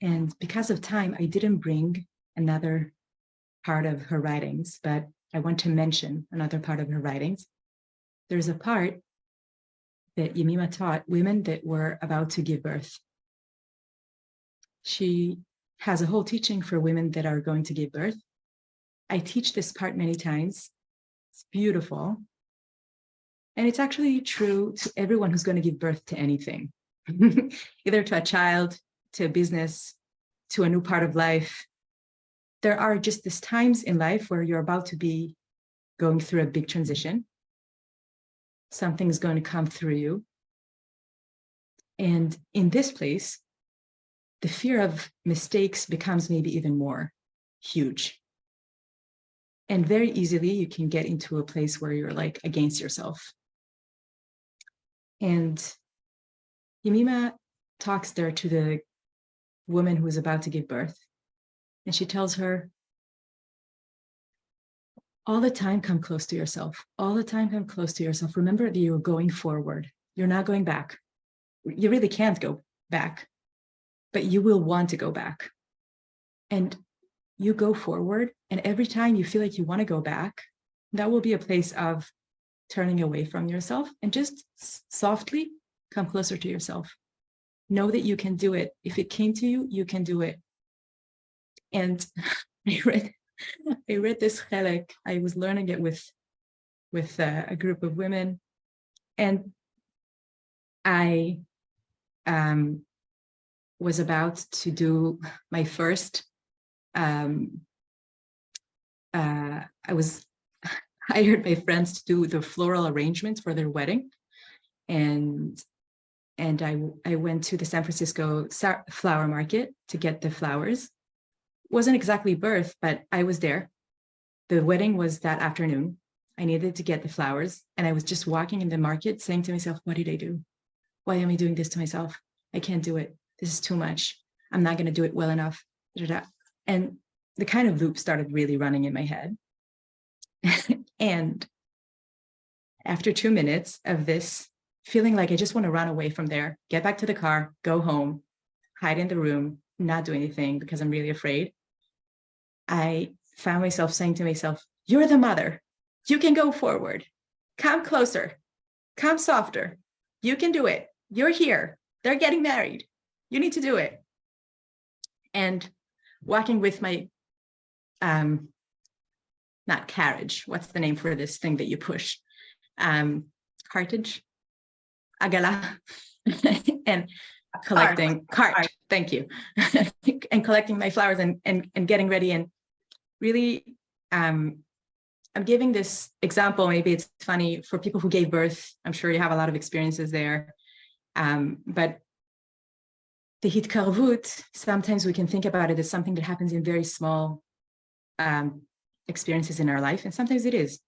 And because of time, I didn't bring another part of her writings, but I want to mention another part of her writings. There's a part that Yemima taught women that were about to give birth. She has a whole teaching for women that are going to give birth. I teach this part many times. It's beautiful. And it's actually true to everyone who's going to give birth to anything, either to a child, to a business, to a new part of life. There are just these times in life where you're about to be going through a big transition. something's going to come through you. And in this place, the fear of mistakes becomes maybe even more huge. And very easily, you can get into a place where you're like against yourself. And Yemima talks there to the woman who is about to give birth. And she tells her, all the time, come close to yourself. All the time, come close to yourself. Remember that you're going forward. You're not going back. You really can't go back, but you will want to go back. And you go forward. And every time you feel like you want to go back, that will be a place of turning away from yourself and just softly come closer to yourself. Know that you can do it. If it came to you, you can do it. And I read this chelek. I was learning it with a group of women, and I was about to do my first. I hired my friends to do the floral arrangements for their wedding, and I went to the San Francisco flower market to get the flowers. Wasn't exactly birth, but I was there. The wedding was that afternoon. I needed to get the flowers, and I was just walking in the market saying to myself, what did I do? Why am I doing this to myself? I can't do it. This is too much. I'm not going to do it well enough. And the kind of loop started really running in my head. And after 2 minutes of this, feeling like I just want to run away from there, get back to the car, go home, hide in the room, not do anything because I'm really afraid, I found myself saying to myself, you're the mother. You can go forward. Come closer. Come softer. You can do it. You're here. They're getting married. You need to do it. And walking with my, not carriage. What's the name for this thing that you push? Cartage? Agala. And collecting cart. Thank you. And collecting my flowers and getting ready, and really I'm giving this example. Maybe it's funny for people who gave birth. I'm sure you have a lot of experiences there. But the Hitkarvut, sometimes we can think about it as something that happens in very small experiences in our life, and sometimes it is.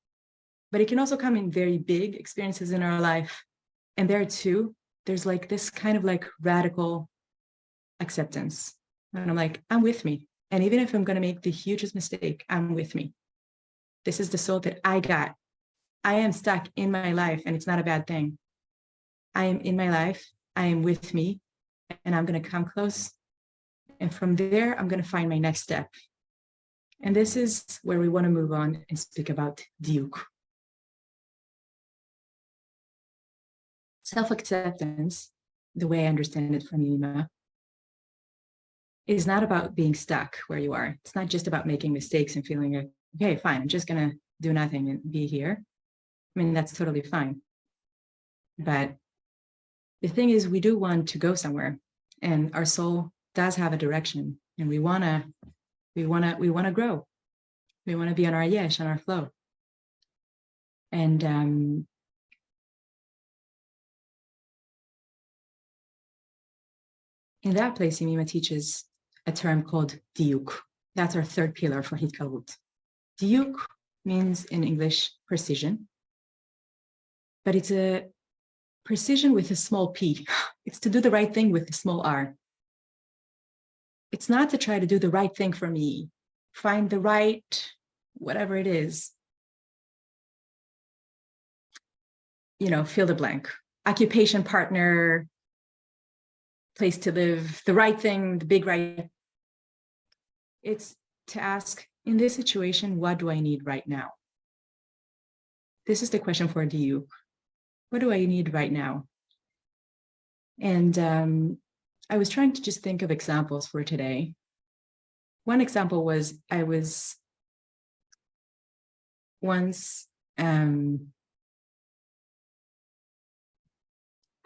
But it can also come in very big experiences in our life. And there too, there's like this kind of like radical acceptance. And I'm like, I'm with me. And even if I'm going to make the hugest mistake, I'm with me. This is the soul that I got. I am stuck in my life, and it's not a bad thing. I am in my life. I am with me, and I'm going to come close. And from there, I'm going to find my next step. And this is where we want to move on and speak about diuk. Self-acceptance, the way I understand it from Yemima, is not about being stuck where you are. It's not just about making mistakes and feeling like, okay, fine, I'm just going to do nothing and be here. I mean, that's totally fine. But the thing is, we do want to go somewhere, and our soul does have a direction, and we want to grow. We want to be on our yesh, on our flow. And in that place, Yemima teaches a term called diuk. That's our third pillar for Hitkarvut. Diuk means in English precision, but it's a precision with a small p. It's to do the right thing with a small r. It's not to try to do the right thing for me, find the right, whatever it is, fill the blank, occupation, partner, place to live, the right thing, the big right. It's to ask, in this situation, what do I need right now? This is the question for diuk. What do I need right now? And I was trying to just think of examples for today. One example was I was once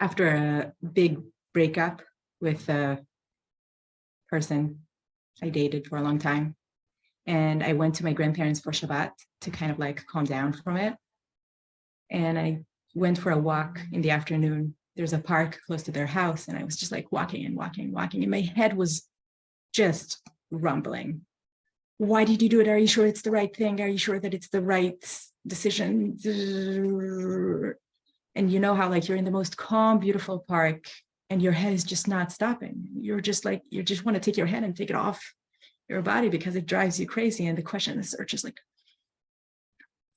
after a big breakup with a person I dated for a long time. And I went to my grandparents for Shabbat to kind of like calm down from it. And I went for a walk in the afternoon. There's a park close to their house, and I was just like walking and walking, and my head was just rumbling. Why did you do it? Are you sure it's the right thing? Are you sure that it's the right decision? And you know how like you're in the most calm, beautiful park and your head is just not stopping. You're just like, you just want to take your head and take it off your body because it drives you crazy. And the question is just like,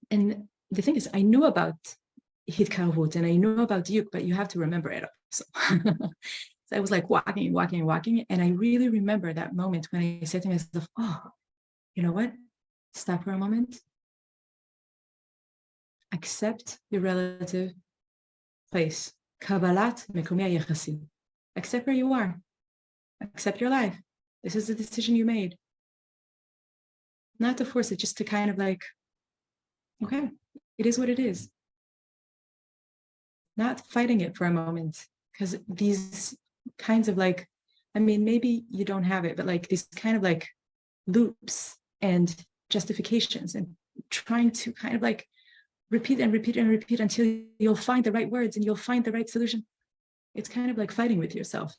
and the thing is, I knew about Hitkarvut and I knew about Yuk, but you have to remember it. So, so I was like walking. And I really remember that moment when I said to myself, oh, you know what? Stop for a moment. Accept your relative place. Kabbalat mekumia yechasi. Accept where you are. Accept your life. This is the decision you made. Not to force it, just to kind of like, okay, it is what it is. Not fighting it for a moment, because these kinds of like, I mean, maybe you don't have it, but like these kind of like loops and justifications and trying to kind of like repeat until you'll find the right words and you'll find the right solution. It's kind of like fighting with yourself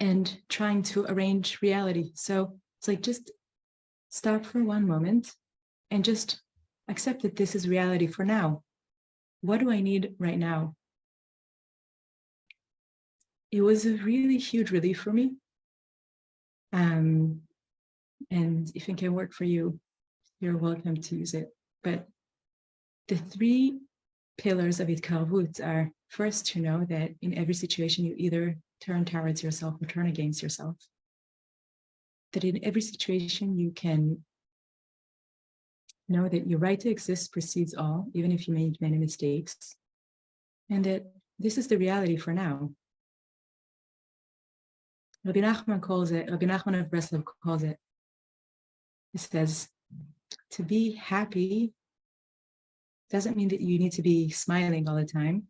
and trying to arrange reality. So it's like, just stop for one moment and just accept that this is reality for now. What do I need right now? It was a really huge relief for me. And if it can work for you, you're welcome to use it. But the three pillars of Hitkarvut are, first, to know that in every situation you either turn towards yourself or turn against yourself. That in every situation you can know that your right to exist precedes all, even if you made many mistakes, and that this is the reality for now. Rabbi Nachman of Breslov calls it, he says, to be happy doesn't mean that you need to be smiling all the time,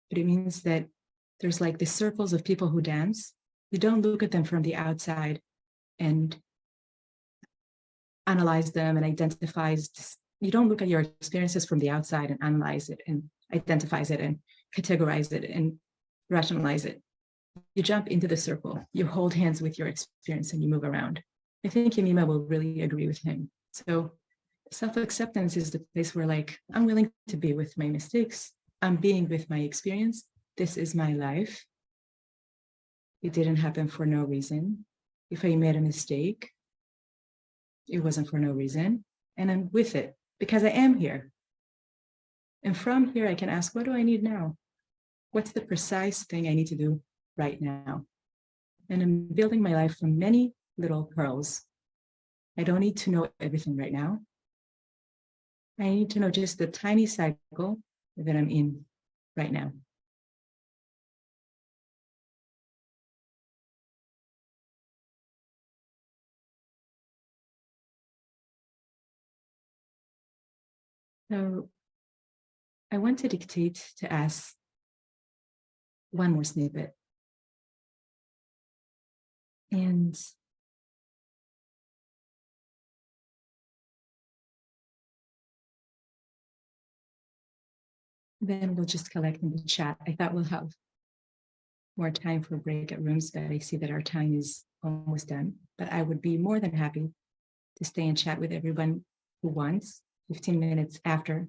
but it means that there's like the circles of people who dance. You don't look at them from the outside and analyze them and identifies. You don't look at your experiences from the outside and analyze it and identifies it and categorize it and rationalize it. You jump into the circle, you hold hands with your experience and you move around. I think Yemima will really agree with him. So self-acceptance is the place where like, I'm willing to be with my mistakes. I'm being with my experience. This is my life. It didn't happen for no reason. If I made a mistake, it wasn't for no reason. And I'm with it because I am here. And from here, I can ask, what do I need now? What's the precise thing I need to do right now? And I'm building my life from many little pearls. I don't need to know everything right now. I need to know just the tiny cycle that I'm in right now. So I want to dictate to ask one more snippet. And then we'll just collect in the chat. I thought we'll have more time for breakout rooms, but I see that our time is almost done. But I would be more than happy to stay and chat with everyone who wants 15 minutes after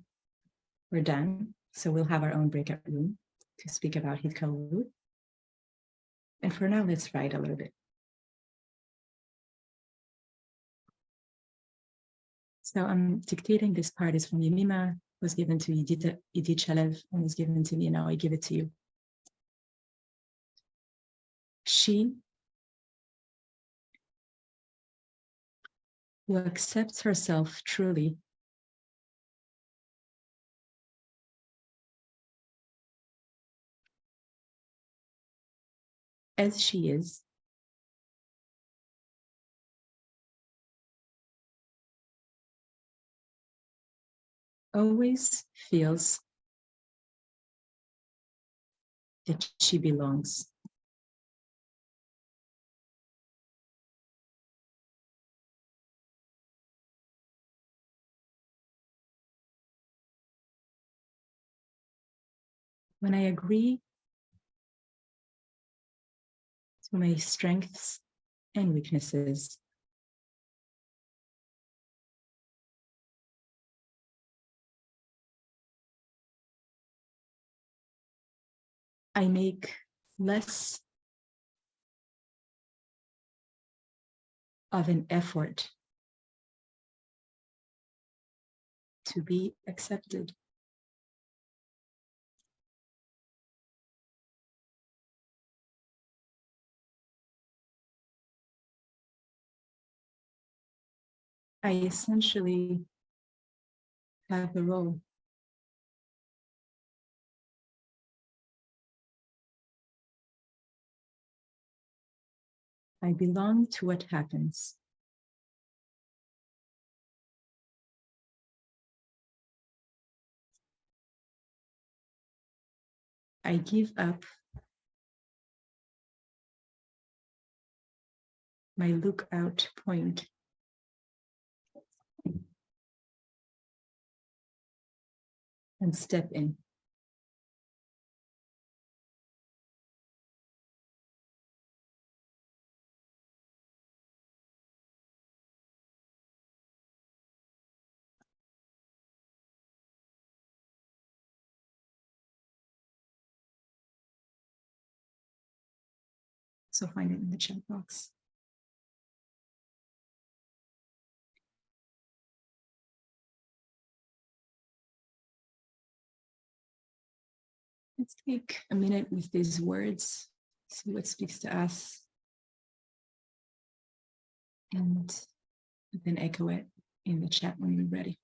we're done. So we'll have our own breakout room to speak about Hitkarvut. And for now, let's write a little bit. So I'm dictating. This part is from Yemima, was given to Idit Shalev, and was given to me. Now I give it to you. She who accepts herself truly as she is, always feels that she belongs. when I agree to my strengths and weaknesses, I make less of an effort to be accepted. I essentially have the role. I belong to what happens. I give up my lookout point and step in. So find it in the chat box. Let's take a minute with these words, see what speaks to us, and then echo it in the chat when you're ready.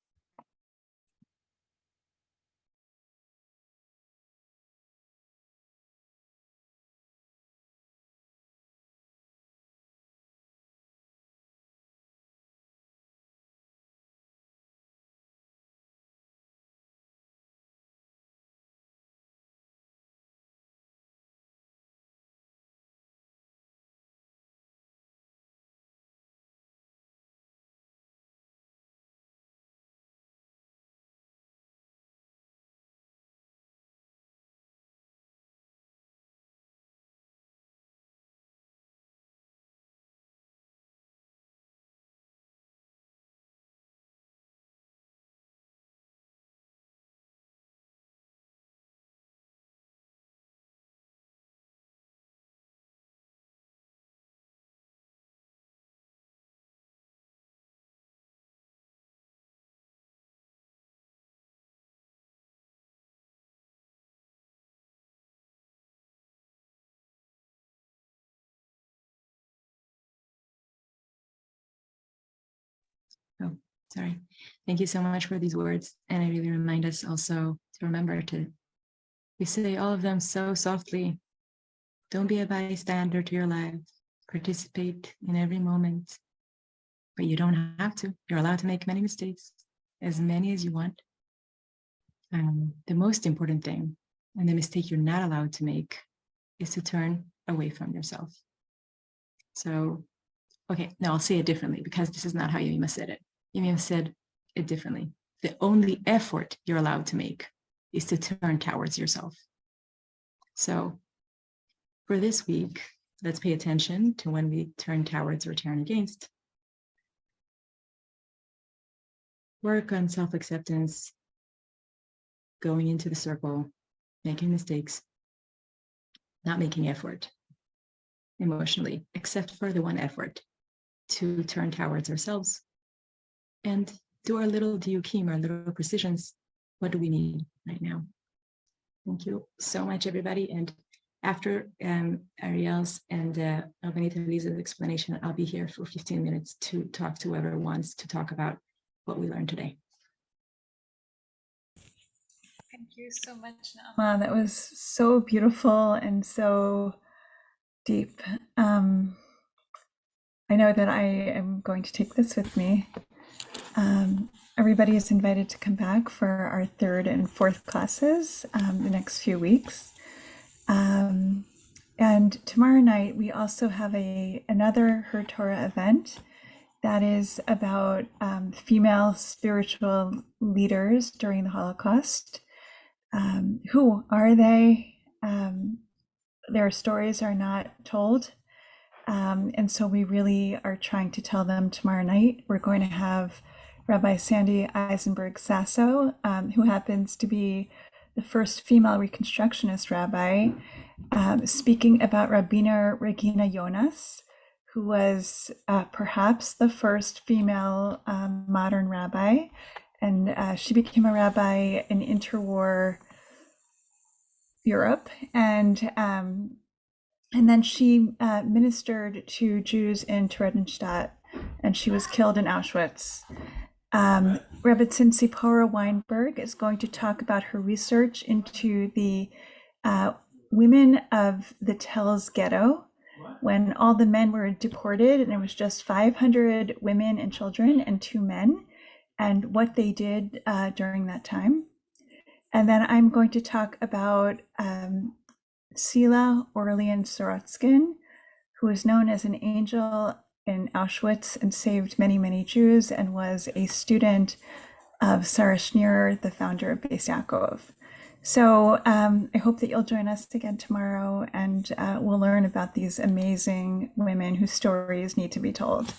Oh, sorry. Thank you so much for these words. And I really remind us also to remember to, we say all of them so softly. Don't be a bystander to your life. Participate in every moment. But you don't have to. You're allowed to make many mistakes, as many as you want. The most important thing, and the mistake you're not allowed to make, is to turn away from yourself. So, okay, now I'll say it differently because this is not how Yemima said it. Yemima said it differently. The only effort you're allowed to make is to turn towards yourself. So for this week, let's pay attention to when we turn towards or turn against. Work on self-acceptance, going into the circle, making mistakes, not making effort emotionally, except for the one effort to turn towards ourselves and do our little diukim, our little precisions. What do we need right now? Thank you so much, everybody. And after Ariel's and Albanita Lisa's explanation, I'll be here for 15 minutes to talk to whoever wants to talk about what we learned today. Thank you so much, Naama. That was so beautiful and so deep. I know that I am going to take this with me. Everybody is invited to come back for our third and fourth classes the next few weeks. And tomorrow night, we also have another Her Torah event that is about female spiritual leaders during the Holocaust. Who are they? Their stories are not told. And so we really are trying to tell them tomorrow night. We're going to have Rabbi Sandy Eisenberg Sasso, who happens to be the first female Reconstructionist rabbi, speaking about Rabbiner Regina Jonas, who was perhaps the first female modern rabbi. And she became a rabbi in interwar Europe. And then she ministered to Jews in Theresienstadt, and she was killed in Auschwitz. Rebbetzin Sipora Weinberg is going to talk about her research into the women of the Telz ghetto when all the men were deported and it was just 500 women and children and 2 men, and what they did during that time. And then I'm going to talk about Sila Orlean Sorotskin, who is known as an angel in Auschwitz and saved many, many Jews, and was a student of Sarah Schneer, the founder of Beis Yaakov. So I hope that you'll join us again tomorrow, and we'll learn about these amazing women whose stories need to be told.